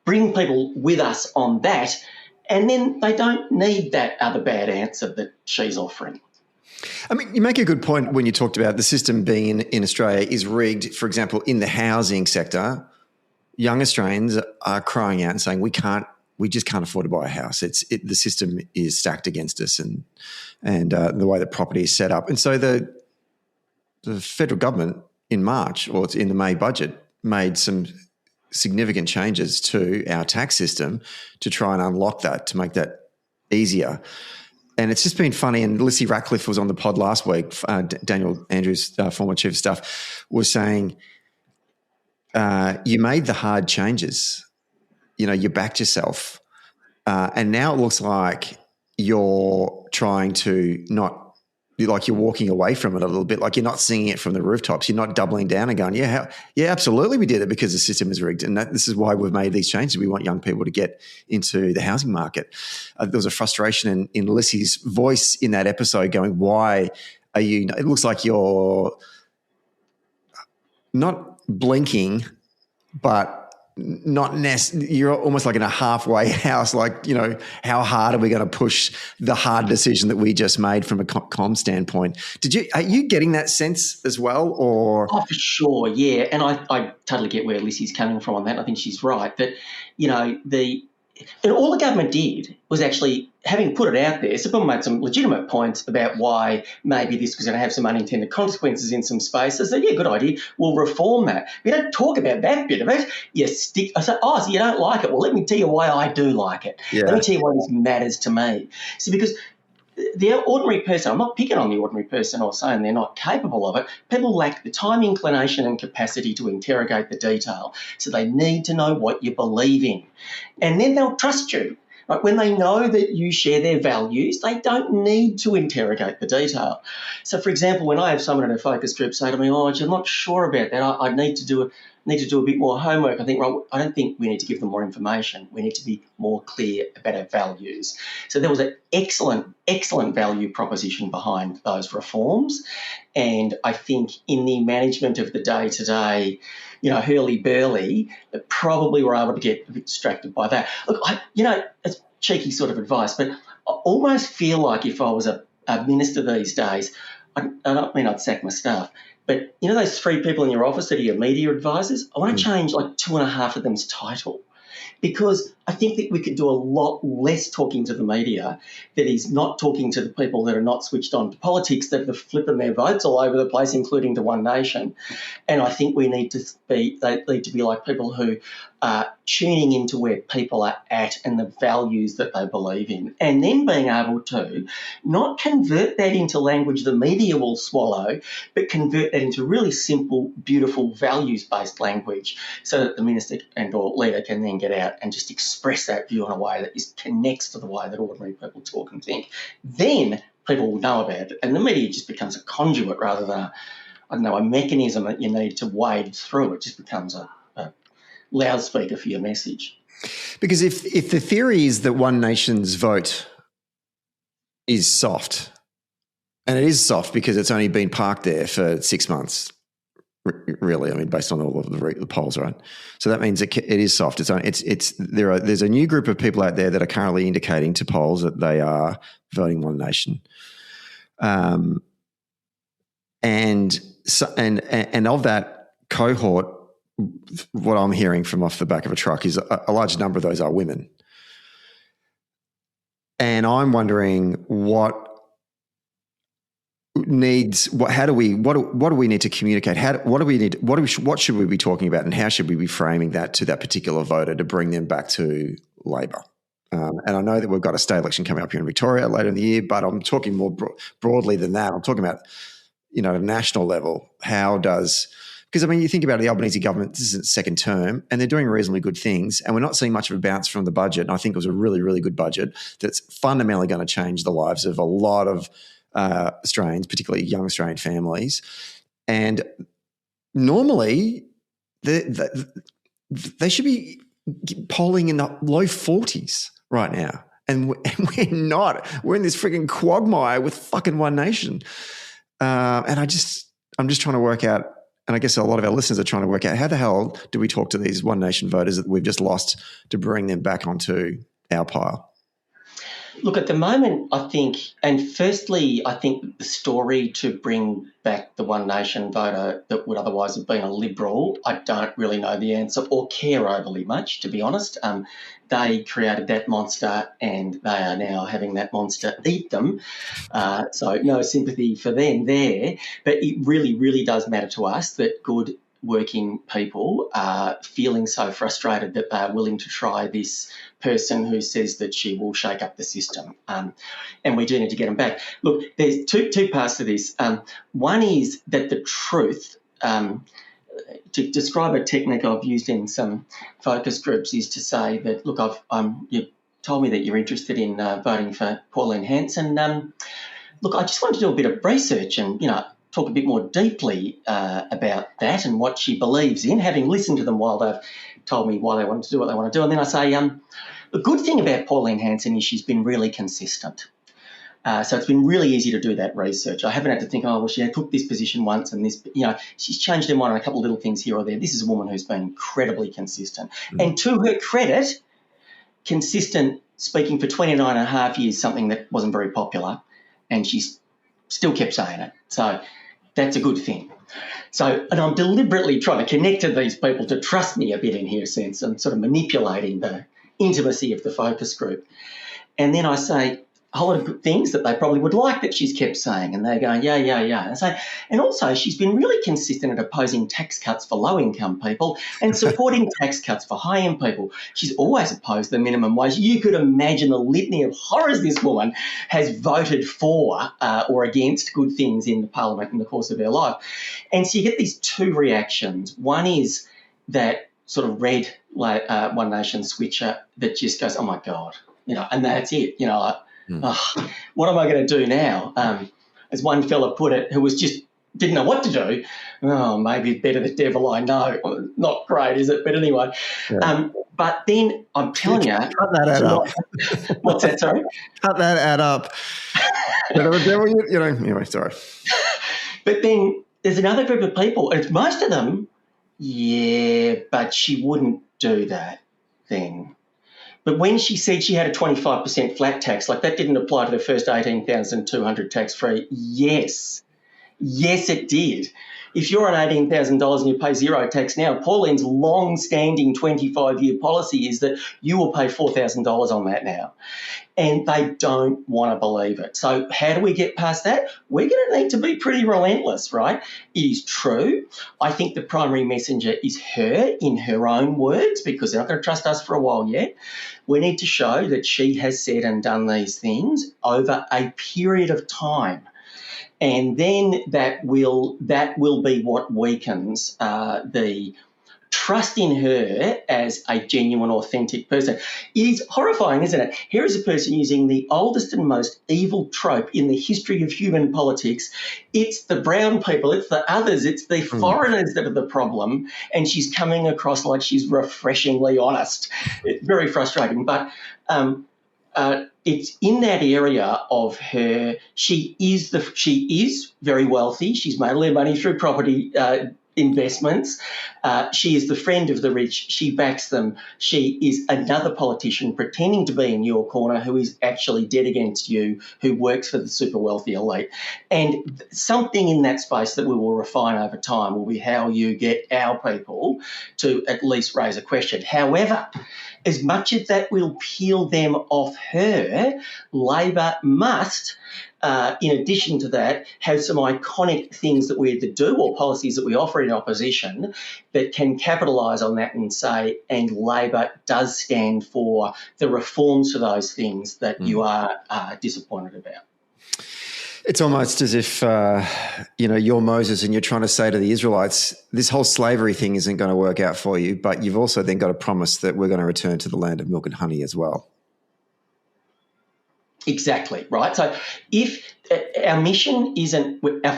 bring people with us on that, and then they don't need that other bad answer that she's offering. I mean, you make a good point when you talked about the system being in Australia is rigged. For example, in the housing sector, young Australians are crying out and saying, we just can't afford to buy a house. The system is stacked against us, and the way that property is set up. And so the federal government in March, or in the May budget, made some significant changes to our tax system to try and unlock that, to make that easier. And it's just been funny, and Lissy Ratcliffe was on the pod last week, Daniel Andrews, former chief of staff, was saying, you made the hard changes, you backed yourself, and now it looks like you're trying to not, like you're walking away from it a little bit, like you're not singing it from the rooftops. You're not doubling down and going, yeah, absolutely we did it because the system is rigged. And this is why we've made these changes. We want young people to get into the housing market. There was a frustration in Lissy's voice in that episode going, why are you, it looks like you're not blinking, but not you're almost like in a halfway house, like, how hard are we going to push the hard decision that we just made from a comm standpoint? Are you getting that sense as well, or? Oh, for sure, yeah. And I totally get where Lissy's coming from on that. I think she's right that, and all the government did was actually having put it out there, some people made some legitimate points about why maybe this was going to have some unintended consequences in some spaces. So, good idea. We'll reform that. We don't talk about that bit of it. I said, so you don't like it? Well, let me tell you why I do like it. Yeah. Let me tell you why this matters to me. So because the ordinary person, I'm not picking on the ordinary person or saying they're not capable of it. People lack the time, inclination and capacity to interrogate the detail. So they need to know what you believe in. And then they'll trust you. Right? When they know that you share their values, they don't need to interrogate the detail. So, for example, when I have someone in a focus group say to me, I'm not sure about that, I need to do a bit more homework. I don't think we need to give them more information. We need to be more clear about our values. So there was an excellent value proposition behind those reforms. And I think in the management of the day-to-day, hurly-burly, that probably were able to get a bit distracted by that. Look, it's cheeky sort of advice, but I almost feel like if I was a minister these days, I don't mean I'd sack my staff, but those 3 people in your office that are your media advisors, I want to change like 2.5 of them's title, because I think that we could do a lot less talking to the media that is not talking to the people that are not switched on to politics, that are flipping their votes all over the place, including to One Nation. And I think they need to be like people who are tuning into where people are at and the values that they believe in, and then being able to not convert that into language the media will swallow, but convert that into really simple, beautiful, values-based language, so that the minister and or leader can then get out and just express that view in a way that connects to the way that ordinary people talk and think. Then people will know about it, and the media just becomes a conduit rather than a mechanism that you need to wade through. It just becomes a loudspeaker for your message. Because if the theory is that One Nation's vote is soft, and it is soft because it's only been parked there for 6 months, really, based on all of the polls, right? So that means it is soft. There's a new group of people out there that are currently indicating to polls that they are voting One Nation, and of that cohort, what I'm hearing from off the back of a truck is a large number of those are women, and I'm wondering what do we need to communicate? What should we be talking about, and how should we be framing that to that particular voter to bring them back to Labor? And I know that we've got a state election coming up here in Victoria later in the year, but I'm talking more broadly than that. I'm talking about, at a national level. Because you think about it, the Albanese government, this is its second term, and they're doing reasonably good things, and we're not seeing much of a bounce from the budget. And I think it was a really, really good budget that's fundamentally going to change the lives of a lot of Australians, particularly young Australian families. And normally they should be polling in the low 40s right now. And we're not. We're in this freaking quagmire with fucking One Nation. And I'm just trying to work out, and I guess a lot of our listeners are trying to work out, how the hell do we talk to these One Nation voters that we've just lost to bring them back onto our pile? Look, at the moment, I think the story to bring back the One Nation voter that would otherwise have been a Liberal, I don't really know the answer or care overly much, to be honest. They created that monster and they are now having that monster eat them. So no sympathy for them there. But it really, really does matter to us that good working people are feeling so frustrated that they are willing to try this person who says that she will shake up the system. And we do need to get them back. Look, there's two parts to this. One is that the truth, to describe a technique I've used in some focus groups, is to say that, look, you told me that you're interested in voting for Pauline Hanson. Look, I just wanted to do a bit of research and, talk a bit more deeply about that and what she believes in, having listened to them while they've told me why they want to do what they want to do. And then I say, the good thing about Pauline Hanson is she's been really consistent. So it's been really easy to do that research. I haven't had to think, she took this position once and this, she's changed her mind on a couple of little things here or there. This is a woman who's been incredibly consistent. Mm. And to her credit, consistent speaking for 29 and a half years, something that wasn't very popular, and she's still kept saying it. So that's a good thing. So, and I'm deliberately trying to connect to these people to trust me a bit in here sense and sort of manipulating the intimacy of the focus group. And then I say, a whole lot of good things that they probably would like that she's kept saying, and they're going, yeah. And also, she's been really consistent at opposing tax cuts for low-income people and supporting tax cuts for high-end people. She's always opposed the minimum wage. You could imagine the litany of horrors this woman has voted for or against good things in the parliament in the course of her life. And so you get these two reactions. One is that sort of red One Nation switcher that just goes, oh, my God, and that's it, Oh, what am I going to do now? As one fella put it, who was just didn't know what to do. Oh, maybe better the devil I know. Not great, is it? But anyway, Yeah. but then I'm telling you, cut that ad up. What's that? Sorry, cut that ad up. Anyway, sorry. But then there's another group of people, and it's most of them. Yeah, but she wouldn't do that then. But when she said she had a 25% flat tax, like that didn't apply to the first 18,200 tax-free. Yes, it did. If you're on $18,000 and you pay zero tax now, Pauline's long-standing 25-year policy is that you will pay $4,000 on that now. And they don't want to believe it. So how do we get past that? We're going to need to be pretty relentless, right? It is true. I think the primary messenger is her in her own words, because they're not going to trust us for a while yet. We need to show that she has said and done these things over a period of time. And then that will be what weakens the trust in her as a genuine, authentic person. It is horrifying, isn't it? Here is a person using the oldest and most evil trope in the history of human politics. It's the brown people, it's the others, it's the foreigners that are the problem, and she's coming across like she's refreshingly honest. It's very frustrating, but it's in that area of her. She is very wealthy. She's made all her money through property investments. She is the friend of the rich. She backs them. She is another politician pretending to be in your corner who is actually dead against you, who works for the super wealthy elite. And something in that space that we will refine over time will be how you get our people to at least raise a question. However, as much as that will peel them off her, Labor must, in addition to that, have some iconic things that we either do or policies that we offer in opposition that can capitalise on that and say, and Labor does stand for the reforms to those things that you are disappointed about. It's almost as if, you're Moses and you're trying to say to the Israelites, this whole slavery thing isn't going to work out for you, but you've also then got to promise that we're going to return to the land of milk and honey as well. Exactly, right? So if our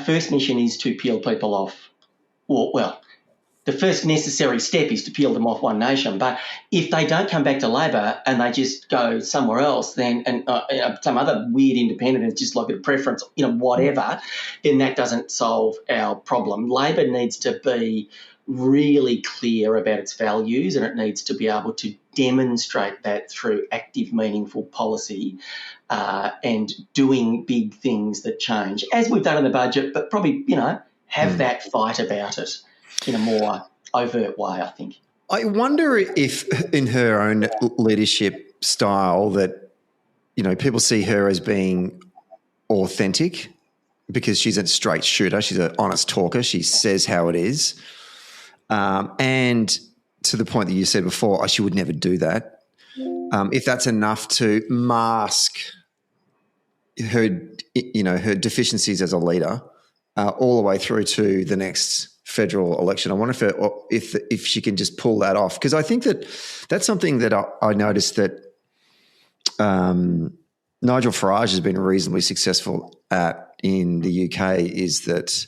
first mission is to peel people off, well, the first necessary step is to peel them off One Nation. But if they don't come back to Labor and they just go somewhere else, then some other weird independent is just like a preference, whatever, then that doesn't solve our problem. Labor needs to be really clear about its values, and it needs to be able to demonstrate that through active, meaningful policy and doing big things that change, as we've done in the budget, but probably, have that fight about it in a more overt way, I think. I wonder if in her own leadership style that, people see her as being authentic because she's a straight shooter. She's an honest talker. She says how it is. And to the point that you said before, she would never do that. If that's enough to mask her deficiencies as a leader all the way through to the next federal election. I wonder if she can just pull that off, because I think that's something that I noticed that Nigel Farage has been reasonably successful at in the UK, is that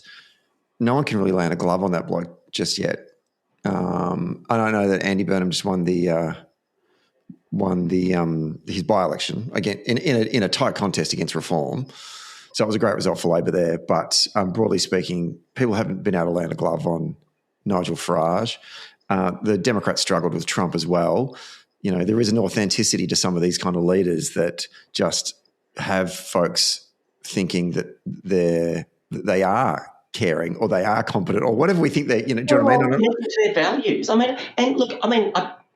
no one can really land a glove on that bloke just yet. I don't know that Andy Burnham just won his by-election again in a tight contest against Reform. So it was a great result for Labor there. But broadly speaking, people haven't been able to land a glove on Nigel Farage. The Democrats struggled with Trump as well. There is an authenticity to some of these kind of leaders that just have folks thinking that they are caring or they are competent or whatever we think they, do you know what I mean? Their values.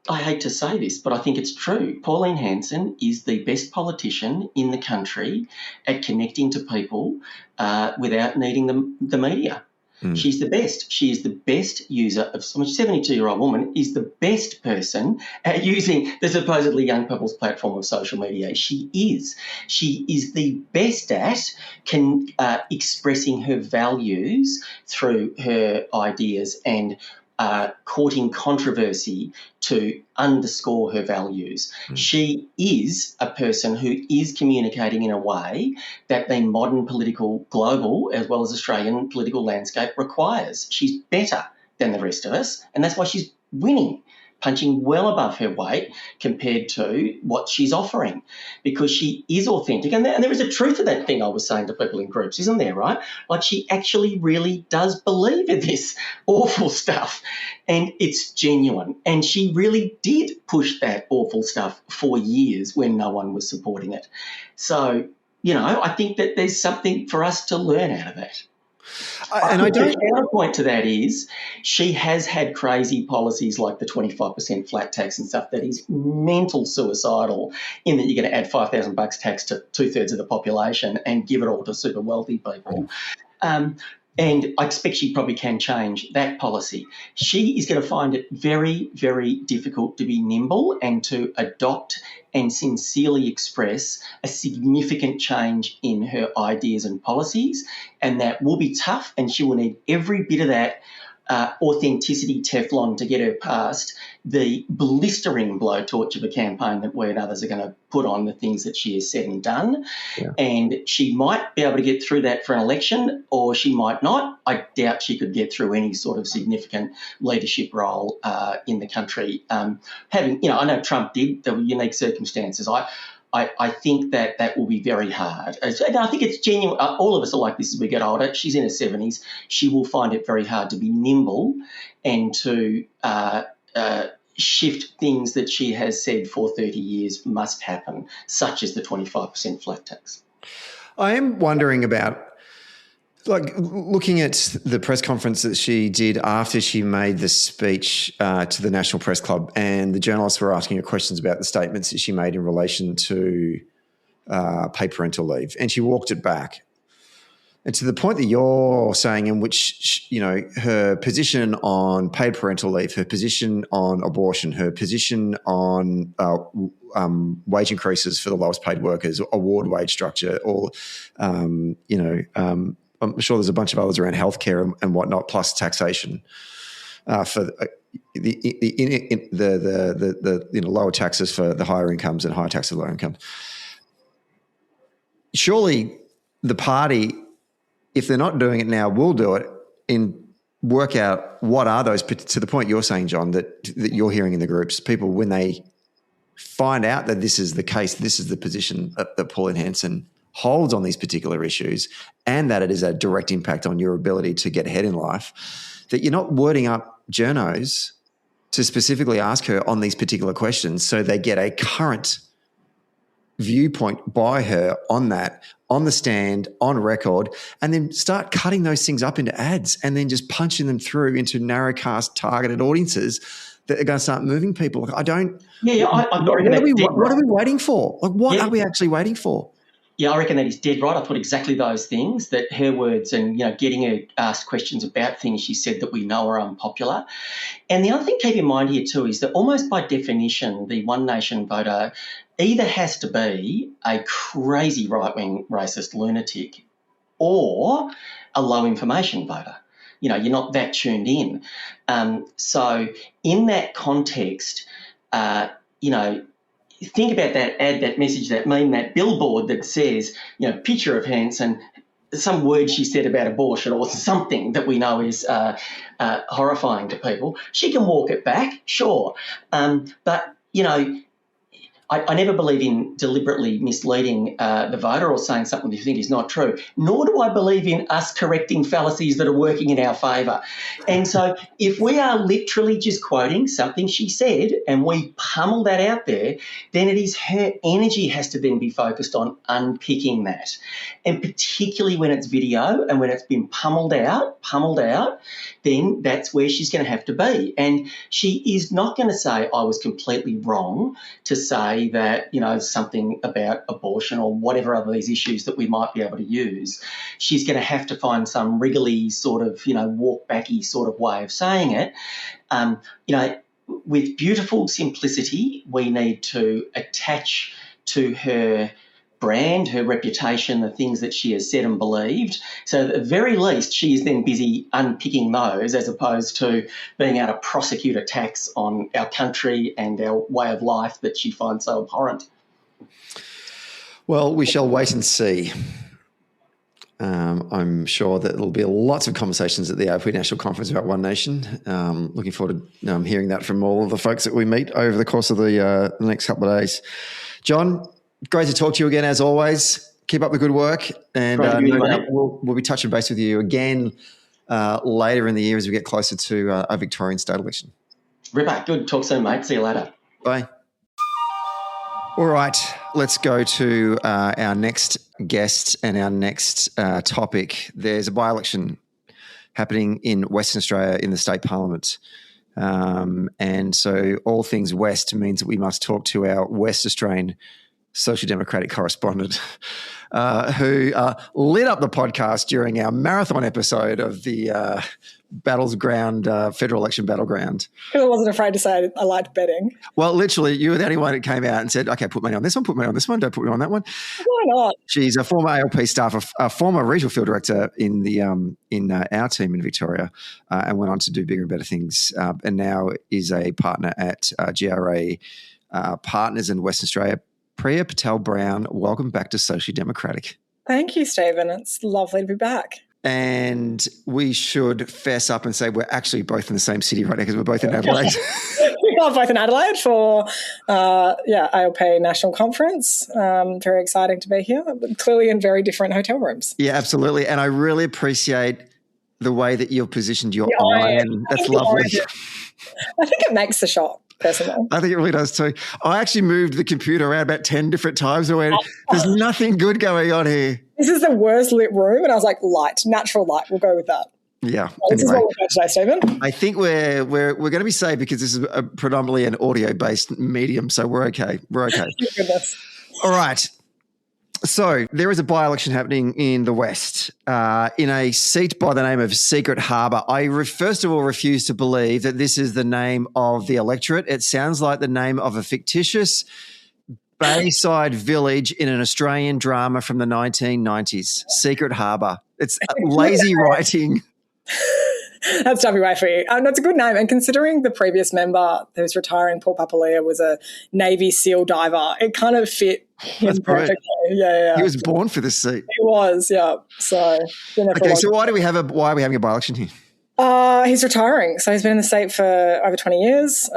I hate to say this, but I think it's true. Pauline Hanson is the best politician in the country at connecting to people without needing the media. She's the best. She is the best user of, so much 72-year-old woman is the best person at using the supposedly young people's platform of social media. She is the best at expressing her values through her ideas and courting controversy to underscore her values. She is a person who is communicating in a way that the modern political, global, as well as Australian political landscape requires. She's better than the rest of us, and that's why she's winning, punching well above her weight compared to what she's offering, because she is authentic. And there is a truth to that thing I was saying to people in groups, isn't there, right? Like, she actually really does believe in this awful stuff, and it's genuine. And she really did push that awful stuff for years when no one was supporting it. So, I think that there's something for us to learn out of that. The counterpoint to that is she has had crazy policies like the 25% flat tax and stuff that is mental suicidal, in that you're going to add $5,000 tax to 2/3 of the population and give it all to super wealthy people. And I expect she probably can change that policy. She is going to find it very, very difficult to be nimble and to adopt and sincerely express a significant change in her ideas and policies. And that will be tough, and she will need every bit of that authenticity Teflon to get her past the blistering blowtorch of a campaign that we and others are going to put on the things that she has said and done. Yeah. And she might be able to get through that for an election, or she might not. I doubt she could get through any sort of significant leadership role in the country. I know Trump did. There were unique circumstances. I think that will be very hard. And I think it's genuine. All of us are like this as we get older. She's in her 70s. She will find it very hard to be nimble and to shift things that she has said for 30 years must happen, such as the 25% flat tax. I am wondering about, looking at the press conference that she did after she made the speech to the National Press Club, and the journalists were asking her questions about the statements that she made in relation to paid parental leave, and she walked it back. And to the point that you're saying, in which, her position on paid parental leave, her position on abortion, her position on wage increases for the lowest paid workers, award wage structure, or, I'm sure there's a bunch of others around healthcare and whatnot, plus taxation for the lower taxes for the higher incomes and higher taxes for lower incomes. Surely the party, if they're not doing it now, will do it and work out what are those, to the point you're saying, John, that you're hearing in the groups, people, when they find out that this is the case, this is the position that Pauline Hanson holds on these particular issues, and that it is a direct impact on your ability to get ahead in life, that you're not wording up journos to specifically ask her on these particular questions so they get a current viewpoint by her on that, on the stand, on record, and then start cutting those things up into ads and then just punching them through into narrowcast targeted audiences that are going to start moving people. I don't. Yeah, what are we waiting for? What are we actually waiting for? Yeah, I reckon that is dead right. I thought exactly those things, that her words and, getting her asked questions about things she said that we know are unpopular. And the other thing to keep in mind here too is that almost by definition, the One Nation voter either has to be a crazy right-wing racist lunatic or a low information voter. You're not that tuned in. So in that context, think about that ad, that message, that meme, that billboard that says, picture of Hanson, some word she said about abortion or something that we know is horrifying to people. She can walk it back, sure. But, I never believe in deliberately misleading the voter or saying something you think is not true, nor do I believe in us correcting fallacies that are working in our favour. And so if we are literally just quoting something she said and we pummel that out there, then it is her energy has to then be focused on unpicking that. And particularly when it's video and when it's been pummeled out, then that's where she's going to have to be. And she is not going to say, I was completely wrong to say that, something about abortion or whatever other these issues that we might be able to use. She's going to have to find some wriggly sort of, walk-backy sort of way of saying it. With beautiful simplicity, we need to attach to her brand, her reputation, the things that she has said and believed. So at the very least, she is then busy unpicking those as opposed to being able to prosecute attacks on our country and our way of life that she finds so abhorrent. Well, we shall wait and see. I'm sure that there'll be lots of conversations at the ALP National Conference about One Nation. Looking forward to hearing that from all of the folks that we meet over the course of the next couple of days. John, great to talk to you again, as always. Keep up the good work. And we'll be touching base with you again later in the year as we get closer to our Victorian state election. Ripper, good. Talk soon, mate. See you later. Bye. All right, let's go to our next guest and our next topic. There's a by-election happening in Western Australia in the state parliament. And so all things West means that we must talk to our West Australian Social Democratic correspondent who lit up the podcast during our marathon episode of the federal election battleground. I wasn't afraid to say I liked betting. Well, literally, you were the only one that came out and said, okay, put money on this one, put money on this one, don't put money on that one. Why not? She's a former ALP staff, a former regional field director in the in our team in Victoria and went on to do bigger and better things and now is a partner at GRA Partners in Western Australia. Priya Brown, welcome back to Social Democratic. Thank you, Stephen. It's lovely to be back. And we should fess up and say we're actually both in the same city right now because we're both in Adelaide. We are both in Adelaide for, ALP National Conference. Very exciting to be here. Clearly in very different hotel rooms. Yeah, absolutely. And I really appreciate the way that you've positioned your iron. That's lovely. I think it makes the shot. Personally. I think it really does too. I actually moved the computer around about 10 different times and went, there's nothing good going on here. This is the worst lit room. And I was like, natural light. We'll go with that. Yeah. This is what we're going today, Stephen. I think we're going to be safe because this is predominantly an audio-based medium, so we're okay. We're okay. Thank goodness. All right. So there is a by-election happening in the West in a seat by the name of Secret Harbour. I first of all refuse to believe that this is the name of the electorate. It sounds like the name of a fictitious bayside village in an Australian drama from the 1990s. Secret Harbour. It's lazy writing. That's WA for you. That's a good name. And considering the previous member who's retiring, Paul Papalia, was a Navy SEAL diver, it kind of fit him perfectly. Yeah. He was born for this seat. He was, yeah. So, so why are we having a by-election here? He's retiring. So he's been in the state for over 20 years.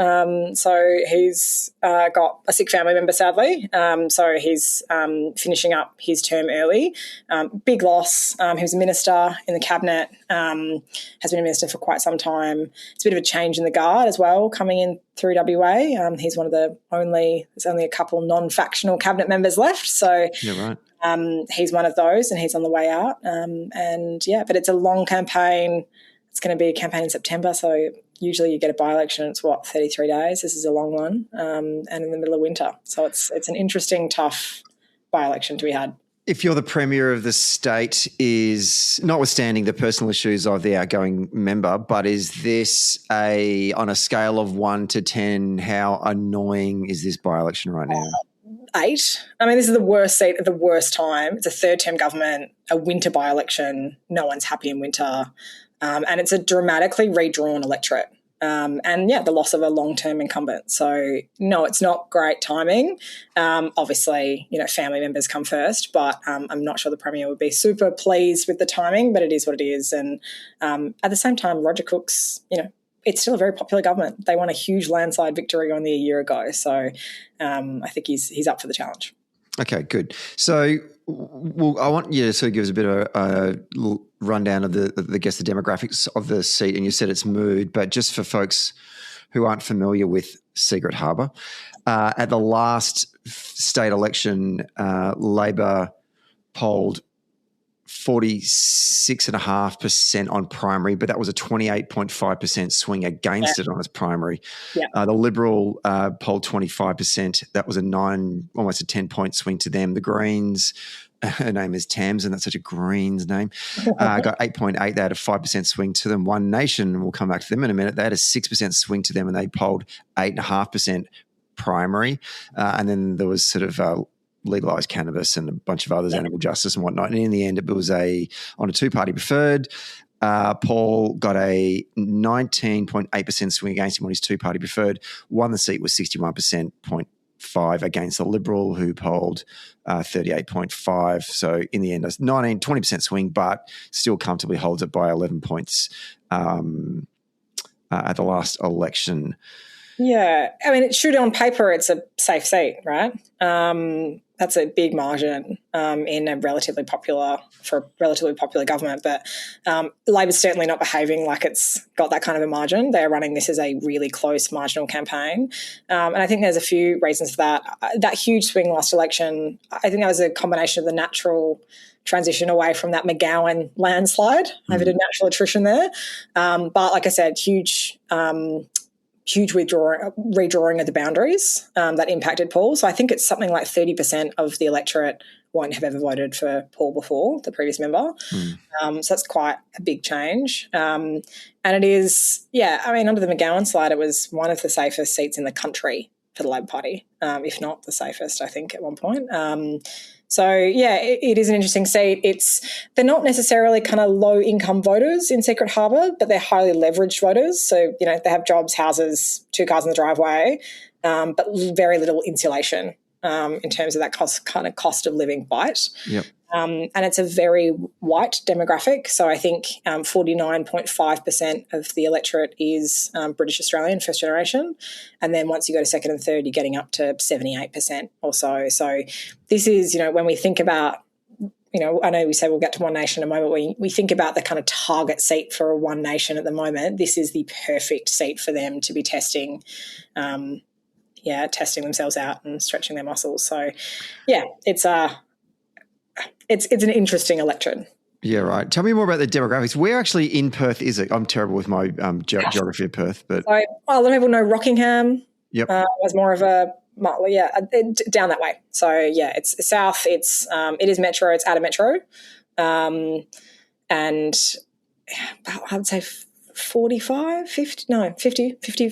So he's got a sick family member, sadly. So he's finishing up his term early. Big loss. He was a minister in the cabinet, has been a minister for quite some time. It's a bit of a change in the guard as well, coming in through WA. He's one of there's only a couple non-factional cabinet members left. So yeah, right. He's one of those and he's on the way out. But it's a long campaign. It's going to be a campaign in September, so usually you get a by-election, it's 33 days. This is a long one, and in the middle of winter. So it's an interesting, tough by-election to be had. If you're the Premier of the state, is notwithstanding the personal issues of the outgoing member, but is this on a scale of 1 to 10, how annoying is this by-election right now? 8. I mean, this is the worst seat at the worst time. It's a third-term government, a winter by-election. No one's happy in winter. And it's a dramatically redrawn electorate. The loss of a long-term incumbent. So, no, it's not great timing. Obviously, family members come first, but I'm not sure the Premier would be super pleased with the timing, but it is what it is. And at the same time, Roger Cook's, it's still a very popular government. They won a huge landslide victory only a year ago. So I think he's up for the challenge. Okay, good. So I want you to sort of give us a bit of a rundown of the demographics of the seat, and you said it's mood, but just for folks who aren't familiar with Secret Harbour, at the last state election, Labor polled 46.5% on primary, but that was a 28.5% swing against it on its primary. Yeah. The Liberal polled 25%. That was almost a 10-point swing to them. The Greens, her name is Tamsin, that's such a Greens name, got 8.8. They had a 5% swing to them. One Nation, we'll come back to them in a minute, they had a 6% swing to them, and they polled 8.5% primary. And then there was sort of legalised cannabis and a bunch of others, animal justice and whatnot. And in the end, it was on a two-party preferred. Paul got a 19.8% swing against him on his two-party preferred. Won the seat with 61.5 against the Liberal, who polled 38.5. So in the end, it's 20% swing, but still comfortably holds it by 11 points at the last election. Yeah. I mean, it should on paper, it's a safe seat, right? That's a big margin in a relatively popular government. But Labor's certainly not behaving like it's got that kind of a margin. They're running this as a really close marginal campaign. And I think there's a few reasons for that. That huge swing last election, I think that was a combination of the natural transition away from that McGowan landslide. I've had a natural attrition there. But like I said, huge redrawing of the boundaries that impacted Paul. So I think it's something like 30% of the electorate won't have ever voted for Paul before, the previous member. So that's quite a big change. And it is, under the McGowan slide, it was one of the safest seats in the country for the Labor Party, if not the safest, I think, at one point. It is an interesting seat. They're not necessarily kind of low-income voters in Secret Harbour, but they're highly leveraged voters. So, they have jobs, houses, 2 cars in the driveway, but very little insulation in terms of that cost of living bite. Yep. And it's a very white demographic. So I think 49.5% of the electorate is British Australian, first generation. And then once you go to second and third, you're getting up to 78% or so. So this is, when we think about, I know we say we'll get to One Nation in a moment. We think about the kind of target seat for a One Nation at the moment. This is the perfect seat for them to be testing themselves out and stretching their muscles. So, it's an interesting electorate. Yeah, right. Tell me more about the demographics. Where actually in Perth is it? I'm terrible with my geography of Perth. But a lot of people know Rockingham. Yep. Was more of a down that way. So it's south. It is metro. It's out of metro, and I would say 50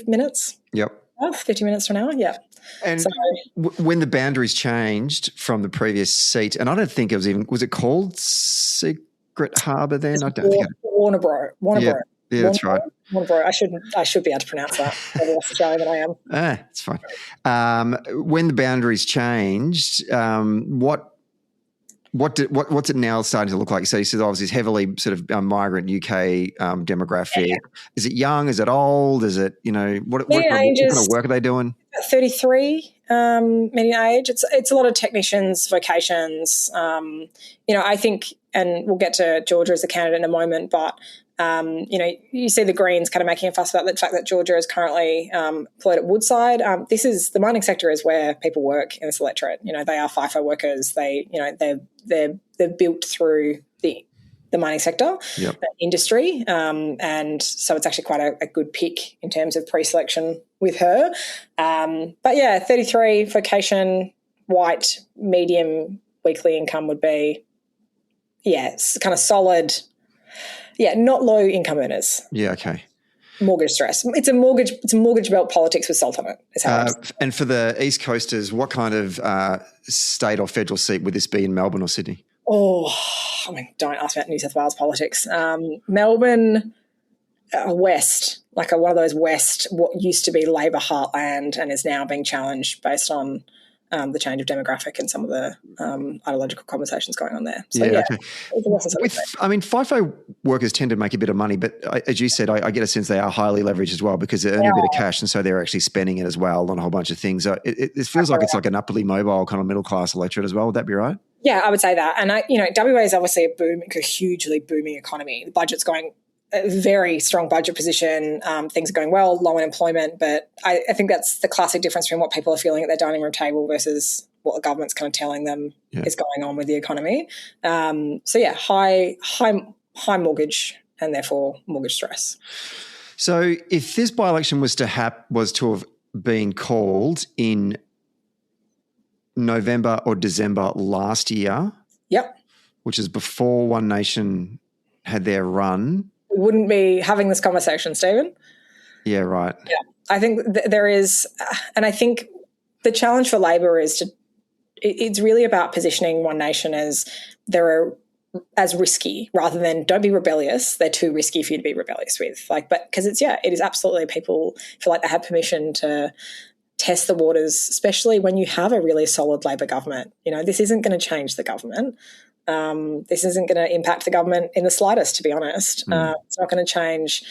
minutes. Yep. 50 minutes from now. Yeah. And when the boundaries changed from the previous seat, and I don't think it was it called Secret Harbour then? I don't think. Warnbro. Yeah, that's right. Warnbro. I should be able to pronounce that. I'm less Australian than I am. It's fine. When the boundaries changed, what's it now starting to look like? So you said obviously it's heavily sort of migrant UK demographic. Yeah. Is it young? Is it old? Is it, what kind of work are they doing? 33 median age. It's a lot of technicians, vocations. I think, and we'll get to Georgia as a candidate in a moment, but you see the Greens kind of making a fuss about the fact that Georgia is currently employed at Woodside. The mining sector is where people work in this electorate. They are FIFO workers. They're built through the mining sector, industry, and so it's actually quite a good pick in terms of pre-selection with her. 33, vocation, white, medium weekly income would be, it's kind of solid. Yeah, not low income earners. Yeah, okay. Mortgage stress. It's a mortgage belt politics with salt on it. Is how and for the East Coasters, what kind of state or federal seat would this be in Melbourne or Sydney? Oh, don't ask about New South Wales politics. Melbourne, West, one of those West, what used to be Labor heartland and is now being challenged based on the change of demographic and some of the ideological conversations going on there. So, Okay. FIFO workers tend to make a bit of money, but as you said, I get a sense they are highly leveraged as well because they're earning a bit of cash, and so they're actually spending it as well on a whole bunch of things. It feels like it's like an upperly mobile kind of middle-class electorate as well. Would that be right? Yeah, I would say that. And, WA is obviously a hugely booming economy. The budget's going a very strong budget position. Things are going well, low unemployment. But I think that's the classic difference between what people are feeling at their dining room table versus what the government's kind of telling them is going on with the economy. High mortgage and therefore mortgage stress. So if this by-election was to have been called in November or December last year, which is before One Nation had their run, we wouldn't be having this conversation, Stephen. Yeah, right. Yeah, I think there is, and I think the challenge for Labor is it's really about positioning One Nation as risky rather than don't be rebellious. They're too risky for you to be rebellious with. But because it is absolutely, people feel like they have permission to test the waters, especially when you have a really solid Labor government. This isn't going to change the government. This isn't going to impact the government in the slightest, to be honest. It's not going to change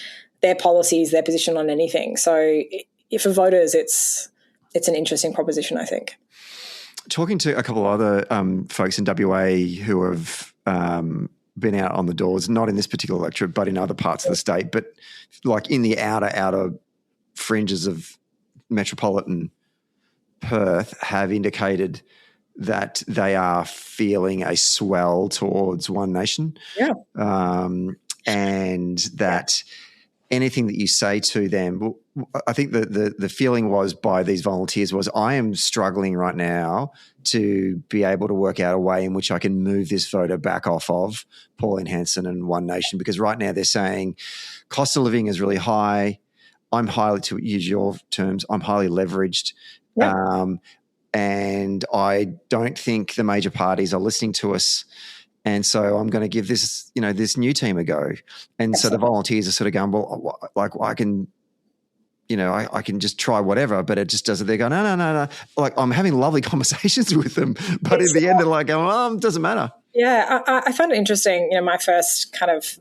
their policies, their position on anything. So for voters, it's an interesting proposition, I think. Talking to a couple of other folks in WA who have been out on the doors, not in this particular electorate, but in other parts of the state, but like in the outer fringes of metropolitan Perth, have indicated that they are feeling a swell towards One Nation. Yeah. And that anything that you say to them, I think the feeling was by these volunteers was, I am struggling right now to be able to work out a way in which I can move this voter back off of Pauline Hanson and One Nation, because right now they're saying cost of living is really high. To use your terms, I'm highly leveraged. Yeah. And I don't think the major parties are listening to us. And so I'm going to give this, this new team a go. And Absolutely. So the volunteers are sort of going, well, like I can, I can just try whatever, but it just doesn't. They go, no. Like I'm having lovely conversations with them, but in the end they're like, it doesn't matter. Yeah, I find it interesting. My first kind of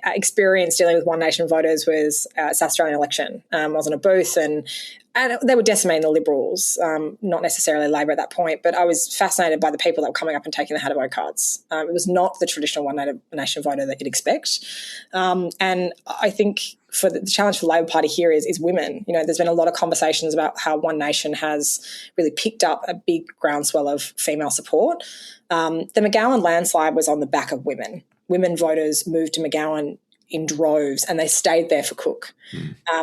experience dealing with One Nation voters was South Australian election. I was in a booth and they were decimating the Liberals, not necessarily Labor at that point, but I was fascinated by the people that were coming up and taking the how to vote cards. It was not the traditional One Nation voter that you'd expect. And I think for the challenge for the Labor Party here is women. There's been a lot of conversations about how One Nation has really picked up a big groundswell of female support. The McGowan landslide was on the back of women. Women voters moved to McGowan in droves and they stayed there for Cook.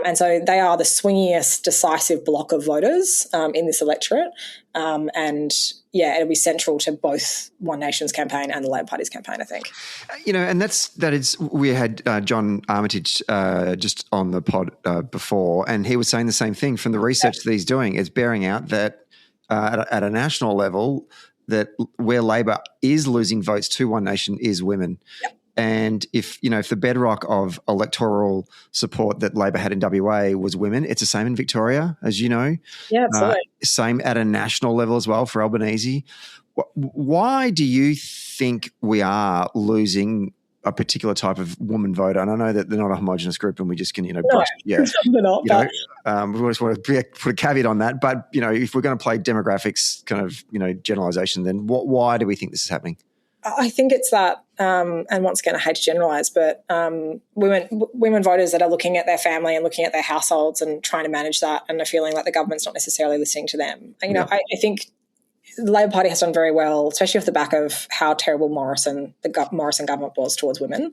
And so they are the swingiest, decisive block of voters in this electorate. It'll be central to both One Nation's campaign and the Labor Party's campaign, I think. And we had John Armitage just on the pod before, and he was saying the same thing from the research that he's doing. It's bearing out that at a national level, that where Labor is losing votes to One Nation is women. Yep. And if the bedrock of electoral support that Labor had in WA was women, it's the same in Victoria, as you know. Yeah, absolutely. Same at a national level as well for Albanese. Why do you think we are losing a particular type of woman voter? And I know that they're not a homogenous group and we just can, brush. Yeah. They're not, we just want to put a caveat on that. But, if we're going to play demographics kind of, generalisation, then why do we think this is happening? I think it's that, and once again, I hate to generalise, but women voters that are looking at their family and looking at their households and trying to manage that and are feeling like the government's not necessarily listening to them. And, I think the Labor Party has done very well, especially off the back of how terrible the Morrison government was towards women.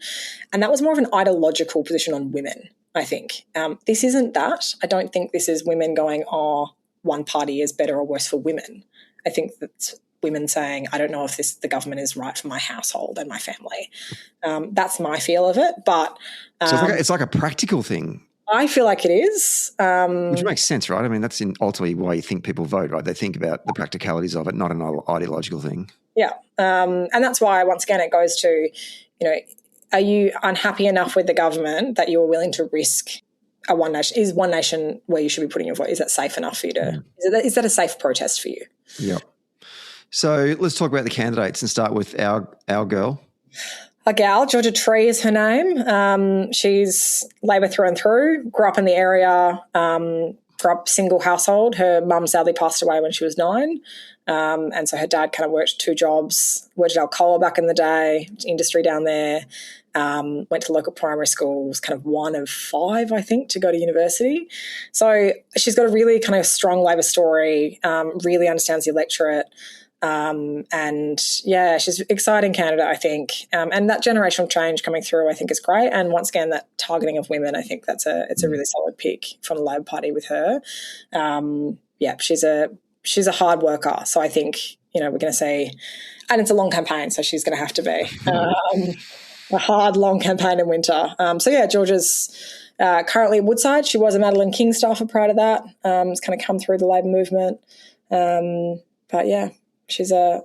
And that was more of an ideological position on women, I think. This isn't that. I don't think this is women going, one party is better or worse for women. I think that's women saying, I don't know if the government is right for my household and my family. That's my feel of it. But so it's like a practical thing. I feel like it is. Which makes sense, right? I mean, that's ultimately why you think people vote, right? They think about the practicalities of it, not an ideological thing. Yeah. And that's why, once again, it goes to, are you unhappy enough with the government that you're willing to risk a One Nation? Is One Nation where you should be putting your vote? Is that safe enough for you to – is that a safe protest for you? Yep. So let's talk about the candidates and start with our girl. A gal, Georgia Tree is her name. She's Labor through and through, grew up in the area, grew up single household. Her mum sadly passed away when she was 9. And so her dad kind of worked 2 jobs, worked at Alcoa back in the day, industry down there, went to local primary schools, kind of 1 of 5, I think, to go to university. So she's got a really kind of strong Labor story, really understands the electorate. And yeah, she's an exciting candidate, I think. And that generational change coming through, I think, is great. And once again, that targeting of women, I think it's a really solid pick from the Labor Party with her. Yeah, she's a hard worker. So I think, we're going to see, and it's a long campaign, so she's going to have to be a hard, long campaign in winter. So yeah, Georgia's currently at Woodside. She was a Madeleine King staffer prior to that. It's kind of come through the Labor movement. But yeah. She's a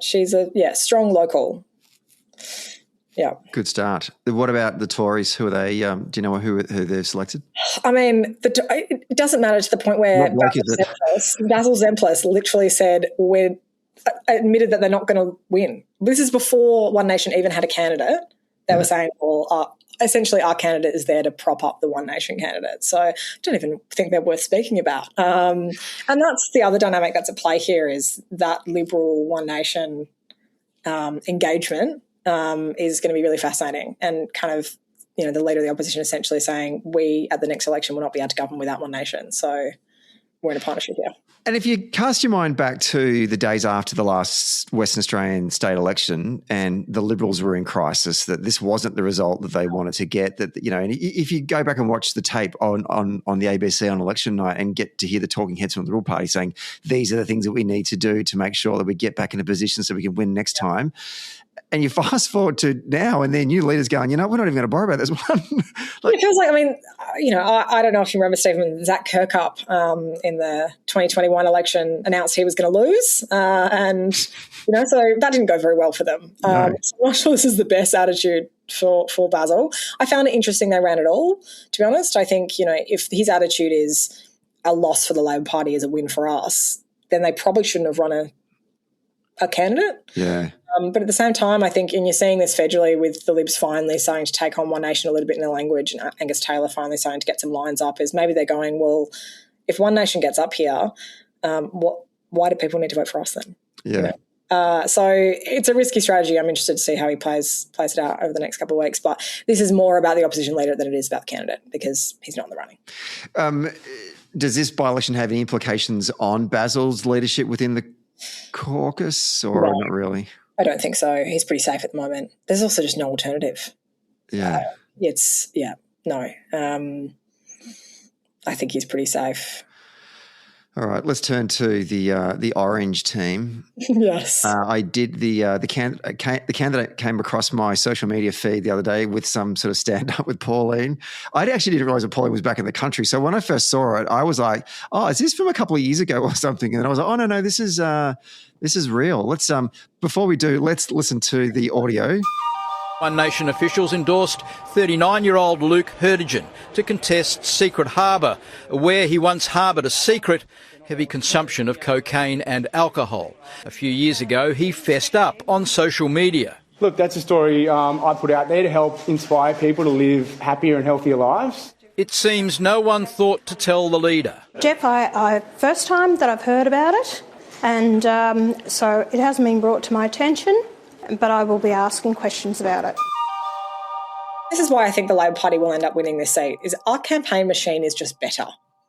strong local. Yeah. Good start. What about the Tories? Who are they? Do you know who they've selected? I mean, it doesn't matter to the point where Basil Zemplis literally said, admitted that they're not going to win. This is before One Nation even had a candidate. They were saying, well, essentially our candidate is there to prop up the One Nation candidate. So I don't even think they're worth speaking about. And that's the other dynamic that's at play here, is that Liberal One Nation engagement is going to be really fascinating, and kind of, the leader of the opposition essentially saying, we at the next election will not be able to govern without One Nation. So we're in a partnership here. And if you cast your mind back to the days after the last Western Australian state election and the Liberals were in crisis, that this wasn't the result that they wanted to get, that, and if you go back and watch the tape on the ABC on election night and get to hear the talking heads from the Liberal Party saying, these are the things that we need to do to make sure that we get back in a position so we can win next time. And you fast forward to now and their new leaders going, we're not even going to worry about this one. It feels like, I don't know if you remember, Stephen, Zach Kirkup in the 2021 election announced he was going to lose. And, so that didn't go very well for them. No. So I'm not sure this is the best attitude for Basil. I found it interesting they ran it all, to be honest. I think, if his attitude is a loss for the Labor Party is a win for us, then they probably shouldn't have run a candidate. Yeah. But at the same time, I think, and you're seeing this federally with the Libs finally starting to take on One Nation a little bit in their language, and Angus Taylor finally starting to get some lines up, is maybe they're going, well, if One Nation gets up here, why do people need to vote for us then? Yeah. So it's a risky strategy. I'm interested to see how he plays it out over the next couple of weeks. But this is more about the opposition leader than it is about the candidate, because he's not in the running. Does this by-election have any implications on Basil's leadership within the caucus, or not really? I don't think so. He's pretty safe at the moment. There's also just no alternative. Yeah. No. I think he's pretty safe. All right, let's turn to the Orange team. Yes. I did the candidate came across my social media feed the other day with some sort of stand-up with Pauline. I actually didn't realise that Pauline was back in the country. So when I first saw it, I was like, oh, is this from a couple of years ago or something? And then I was like, oh, no, this is real. Let's before we do, let's listen to the audio. One Nation officials endorsed 39-year-old Luke Hurdigen to contest Secret Harbour, where he once harboured a secret heavy consumption of cocaine and alcohol. A few years ago, he fessed up on social media. Look, that's a story I put out there to help inspire people to live happier and healthier lives. It seems no one thought to tell the leader. Jeff, I first time that I've heard about it, and so it hasn't been brought to my attention, but I will be asking questions about it. This is why I think the Labor Party will end up winning this seat, is our campaign machine is just better.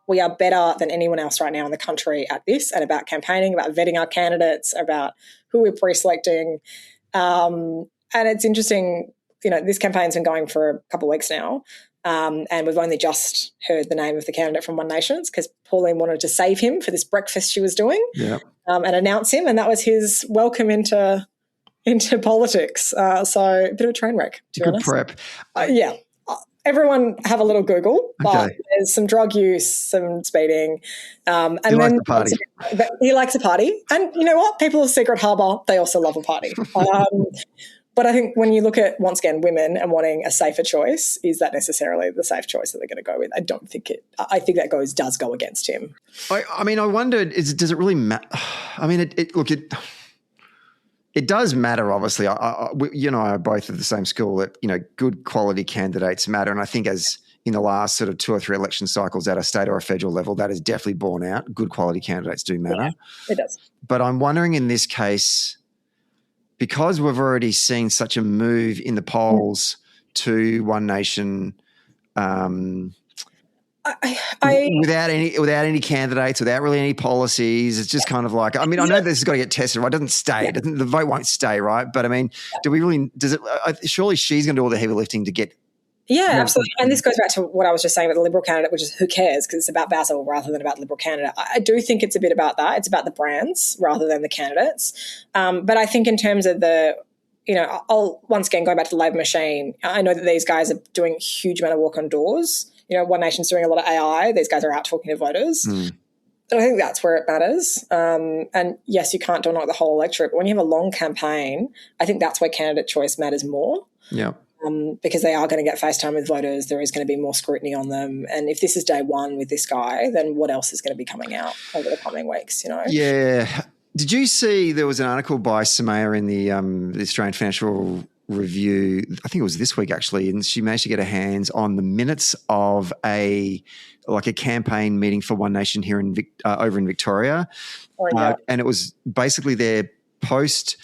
We are better than anyone else right now in the country at this, and about campaigning, about vetting our candidates, about who we're pre-selecting. And it's interesting, this campaign's been going for a couple of weeks now, and we've only just heard the name of the candidate from One Nation, because Pauline wanted to save him for this breakfast she was doing, and announce him, and that was his welcome into politics. So a bit of a train wreck, to be honest. Good prep. Everyone have a little Google, but there's some drug use, some speeding. And he likes the party. He likes a party. And you know what? People of Secret Harbour, they also love a party. But I think when you look at, once again, women and wanting a safer choice, is that necessarily the safe choice that they're going to go with? I don't think it. I think that does go against him. I mean, I wondered, does it really matter? I mean, it does matter, obviously. You and I are both of the same school that, good quality candidates matter. And I think as in the last sort of 2 or 3 election cycles at a state or a federal level, that is definitely borne out. Good quality candidates do matter. Yeah, it does. But I'm wondering in this case, because we've already seen such a move in the polls to One Nation, without any candidates, without really any policies, it's just kind of like, I mean, I know this has got to get tested, right? It doesn't stay. The vote won't stay, right? But I mean, surely she's going to do all the heavy lifting to get. Yeah, absolutely. And this goes back to what I was just saying about the Liberal candidate, which is who cares, because it's about Basil rather than about the Liberal candidate. I do think it's a bit about that. It's about the brands rather than the candidates. But I think in terms of I'll once again go back to the Labor machine. I know that these guys are doing a huge amount of work on doors. One Nation's doing a lot of AI. These guys are out talking to voters. And I think that's where it matters. And yes, you can't dominate the whole electorate, but when you have a long campaign, I think that's where candidate choice matters more. Yeah. Because they are going to get face time with voters. There is going to be more scrutiny on them. And if this is day one with this guy, then what else is going to be coming out over the coming weeks, Yeah. Did you see there was an article by Samaya in the Australian Financial Review, I think it was this week actually, and she managed to get her hands on the minutes of a campaign meeting for One Nation here over in Victoria. Oh, yeah. And it was basically their post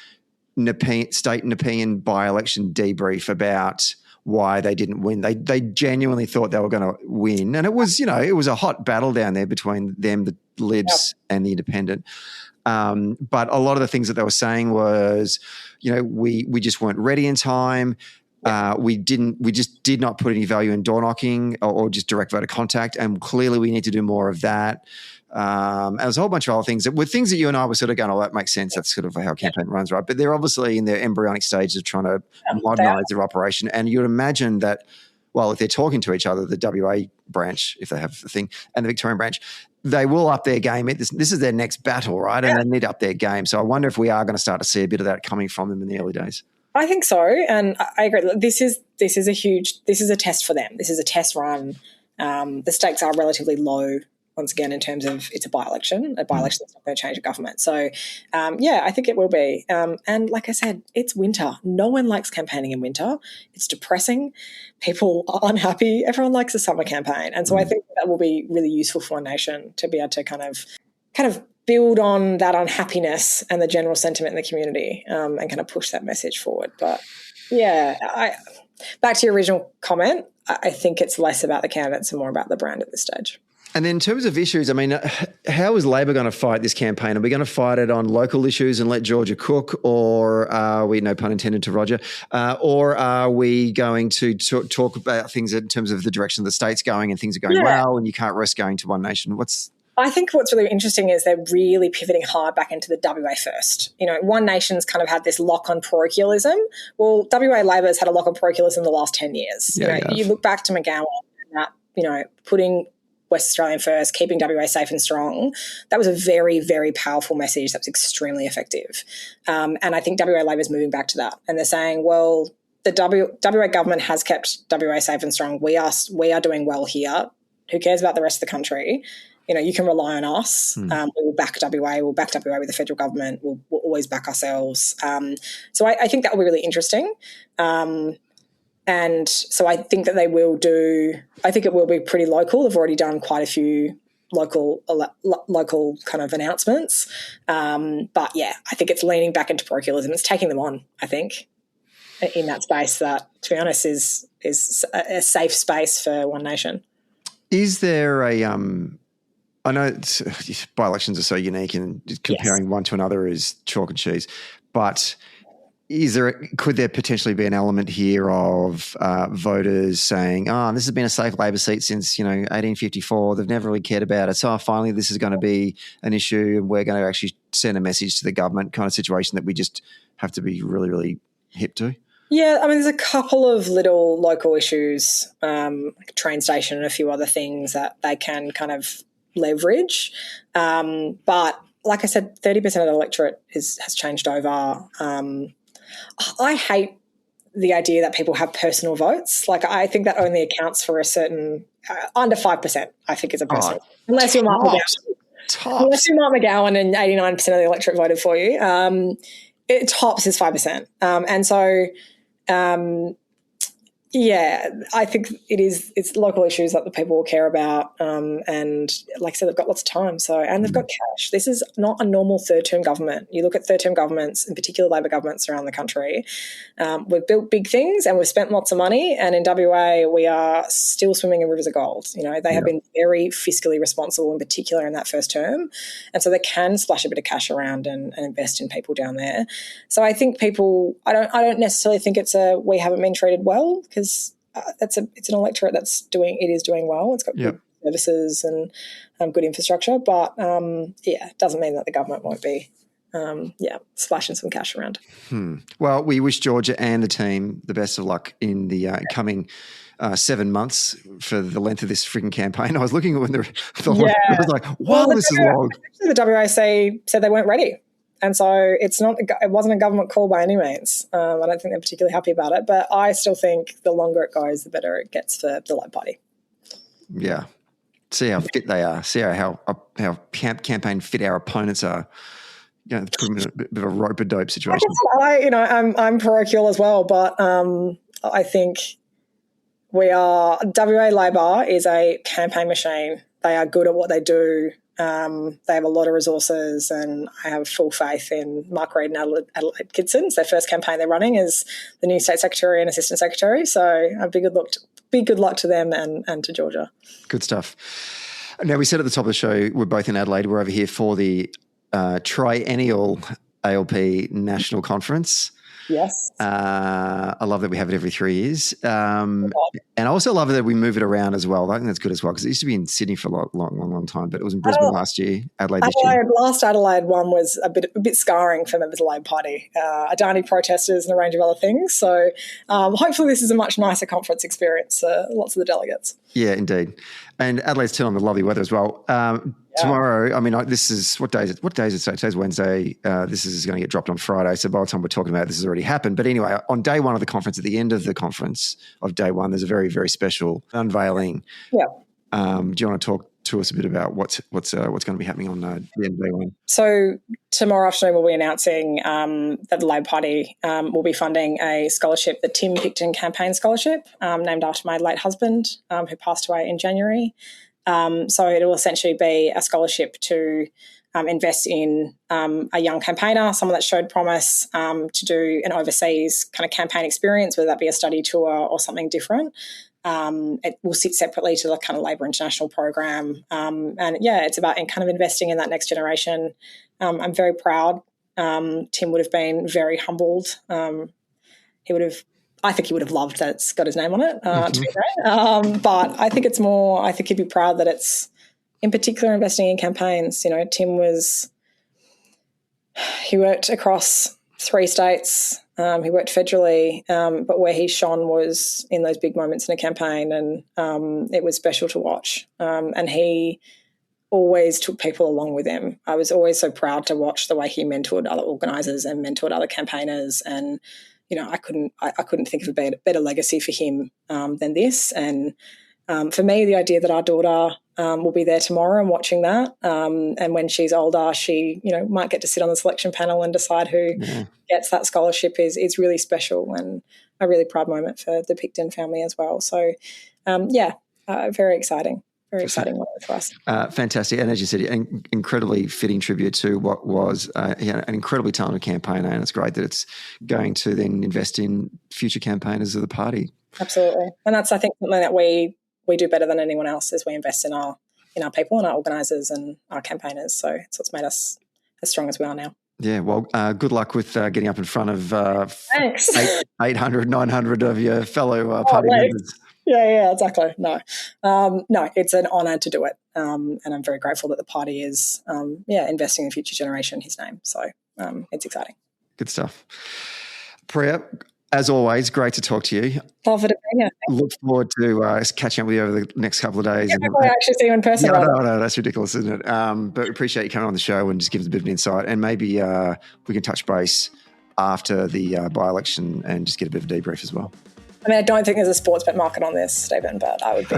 state Nepean by-election debrief about why they didn't win. They genuinely thought they were going to win. And it was, it was a hot battle down there between them, the Libs and the Independent. But a lot of the things that they were saying was, we just weren't ready in time. We just did not put any value in door knocking or just direct voter contact. And clearly we need to do more of that. And there's a whole bunch of other things that were things that you and I were sort of going, that makes sense. That's sort of how a campaign runs, right? But they're obviously in their embryonic stages of trying to modernise their operation. And you'd imagine that, well, if they're talking to each other, the WA branch, if they have the thing, and the Victorian branch, they will up their game. This is their next battle, right? And they need to up their game. So I wonder if we are going to start to see a bit of that coming from them in the early days. I think so, and I agree. This is a test for them. This is a test run. The stakes are relatively low. Once again, in terms of it's a by-election that's not going to change a government. So, I think it will be. And like I said, it's winter. No one likes campaigning in winter. It's depressing. People are unhappy. Everyone likes a summer campaign. And so I think that will be really useful for One Nation to be able to kind of build on that unhappiness and the general sentiment in the community and kind of push that message forward. But, back to your original comment, I think it's less about the candidates and more about the brand at this stage. And then in terms of issues, I mean, how is Labor going to fight this campaign? Are we going to fight it on local issues and let Georgia cook, or are we, no pun intended to Roger, or are we going to talk about things in terms of the direction the state's going and things are going well and you can't risk going to One Nation? I think what's really interesting is they're really pivoting hard back into the WA first. One Nation's kind of had this lock on parochialism. Well, WA Labor's had a lock on parochialism the last 10 years. You look back to McGowan and that, putting West Australian first, keeping WA safe and strong, that was a very, very powerful message that was extremely effective. And I think WA Labor's moving back to that. And they're saying, well, the WA government has kept WA safe and strong. We are doing well here. Who cares about the rest of the country? You can rely on us. We will back WA. We'll back WA with the federal government. We'll always back ourselves. So I think that will be really interesting. And so I think that they will I think it will be pretty local. They've already done quite a few local kind of announcements. But I think it's leaning back into parochialism. It's taking them on, I think, in that space that, to be honest, is a safe space for One Nation. Is there I know by-elections are so unique and comparing one to another is chalk and cheese, but could there potentially be an element here of voters saying, this has been a safe Labor seat since, 1854. They've never really cared about it. So finally this is going to be an issue and we're going to actually send a message to the government kind of situation that we just have to be really, really hip to? Yeah, I mean, there's a couple of little local issues, like a train station and a few other things that they can kind of leverage. But like I said, 30% of the electorate has changed over. I hate the idea that people have personal votes. Like, I think that only accounts for a certain under 5%. I think is a personal, unless you're Mark McGowan. Unless you're Mark McGowan and 89% of the electorate voted for you. It tops is 5%, and so. Yeah, I think it's local issues that the people will care about. And like I said, they've got lots of time. And they've got cash. This is not a normal third-term government. You look at third-term governments, in particular Labor governments around the country, we've built big things and we've spent lots of money. And in WA, we are still swimming in rivers of gold. They have been very fiscally responsible, in particular in that first term. And so they can splash a bit of cash around and invest in people down there. So I think people, I don't necessarily think it's we haven't been treated well, because it's an electorate that's doing well. It's got good services and good infrastructure, but it doesn't mean that the government won't be splashing some cash around. Well, we wish Georgia and the team the best of luck in the coming 7 months for the length of this freaking campaign. I was looking at when I was like, wow, this is long. Actually, the WA said they weren't ready. And so it wasn't a government call by any means. I don't think they're particularly happy about it. But I still think the longer it goes, the better it gets for the Labor Party. Yeah. See how fit they are. See how campaign fit our opponents are. Put them in a bit of a rope-a-dope situation. I'm parochial as well, but I think WA Labor is a campaign machine. They are good at what they do. They have a lot of resources, and I have full faith in Mark Reid and Adelaide Kidson. It's their first campaign they're running as the new State Secretary and Assistant Secretary. So a big good luck to them and to Georgia. Good stuff. Now, we said at the top of the show, we're both in Adelaide. We're over here for the triennial ALP National Conference. Yes. I love that we have it every 3 years. And I also love that we move it around as well. I think that's good as well, because it used to be in Sydney for a long time, but it was in Brisbane last year, Adelaide this year. Last Adelaide one was a bit scarring for members of the Labor Party, Adani protesters and a range of other things. So hopefully this is a much nicer conference experience for lots of the delegates. Yeah, indeed. And Adelaide's turned on the lovely weather as well. Tomorrow, this is, what day is it? What day is it? Today's Wednesday. This is going to get dropped on Friday. So by the time we're talking about it, this has already happened. But anyway, on day one of the conference, at the end of the conference of day one, there's a very, very special unveiling. Yeah. Do you want to talk to us a bit about what's going to be happening on the end of day one? So tomorrow afternoon, we'll be announcing that the Labor Party will be funding a scholarship, the Tim Picton Campaign Scholarship, named after my late husband, who passed away in January. So it will essentially be a scholarship to invest in a young campaigner, someone that showed promise to do an overseas kind of campaign experience, whether that be a study tour or something different. It will sit separately to the kind of Labor International program. It's about kind of investing in that next generation. I'm very proud. Tim would have been very humbled. I think he would have loved that it's got his name on it, to be fair. But I think it's more, I think he'd be proud that it's, in particular, investing in campaigns. Tim he worked across 3 states. He worked federally, but where he shone was in those big moments in a campaign, and it was special to watch. And he always took people along with him. I was always so proud to watch the way he mentored other organisers and mentored other campaigners, and I couldn't think of a better legacy for him than this. And for me, the idea that our daughter will be there tomorrow and watching that, and when she's older, she might get to sit on the selection panel and decide who gets that scholarship is really special, and a really proud moment for the Picton family as well. So, very exciting. Very exciting moment for us. Fantastic. And as you said, an incredibly fitting tribute to what was an incredibly talented campaigner, and it's great that it's going to then invest in future campaigners of the party. Absolutely. And that's, I think, something that we do better than anyone else, is we invest in our people and our organisers and our campaigners. So it's what's made us as strong as we are now. Yeah, well, good luck with getting up in front of 800, 900 of your fellow party members. Yeah, exactly. No, it's an honour to do it, and I'm very grateful that the party is, investing in the future generation, his name. So it's exciting. Good stuff. Priya, as always, great to talk to you. Pleasure to be here. Look forward to catching up with you over the next couple of days. Yeah, I actually see you in person. No, that's ridiculous, isn't it? But appreciate you coming on the show and just giving us a bit of an insight, and maybe we can touch base after the by-election and just get a bit of a debrief as well. I mean, I don't think there's a sports bet market on this, Stephen, but I'd be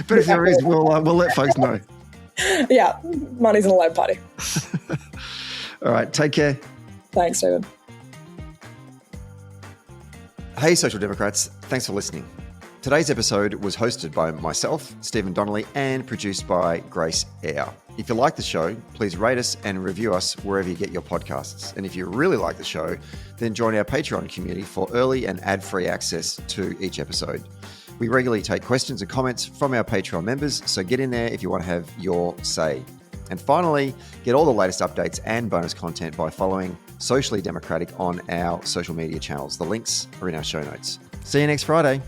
but if there is, we'll let folks know. Yeah, money's in the Labor Party. All right, take care. Thanks, Stephen. Hey, Social Democrats, thanks for listening. Today's episode was hosted by myself, Stephen Donnelly, and produced by Grace Eyre. If you like the show, please rate us and review us wherever you get your podcasts. And if you really like the show, then join our Patreon community for early and ad-free access to each episode. We regularly take questions and comments from our Patreon members, so get in there if you want to have your say. And finally, get all the latest updates and bonus content by following Socially Democratic on our social media channels. The links are in our show notes. See you next Friday.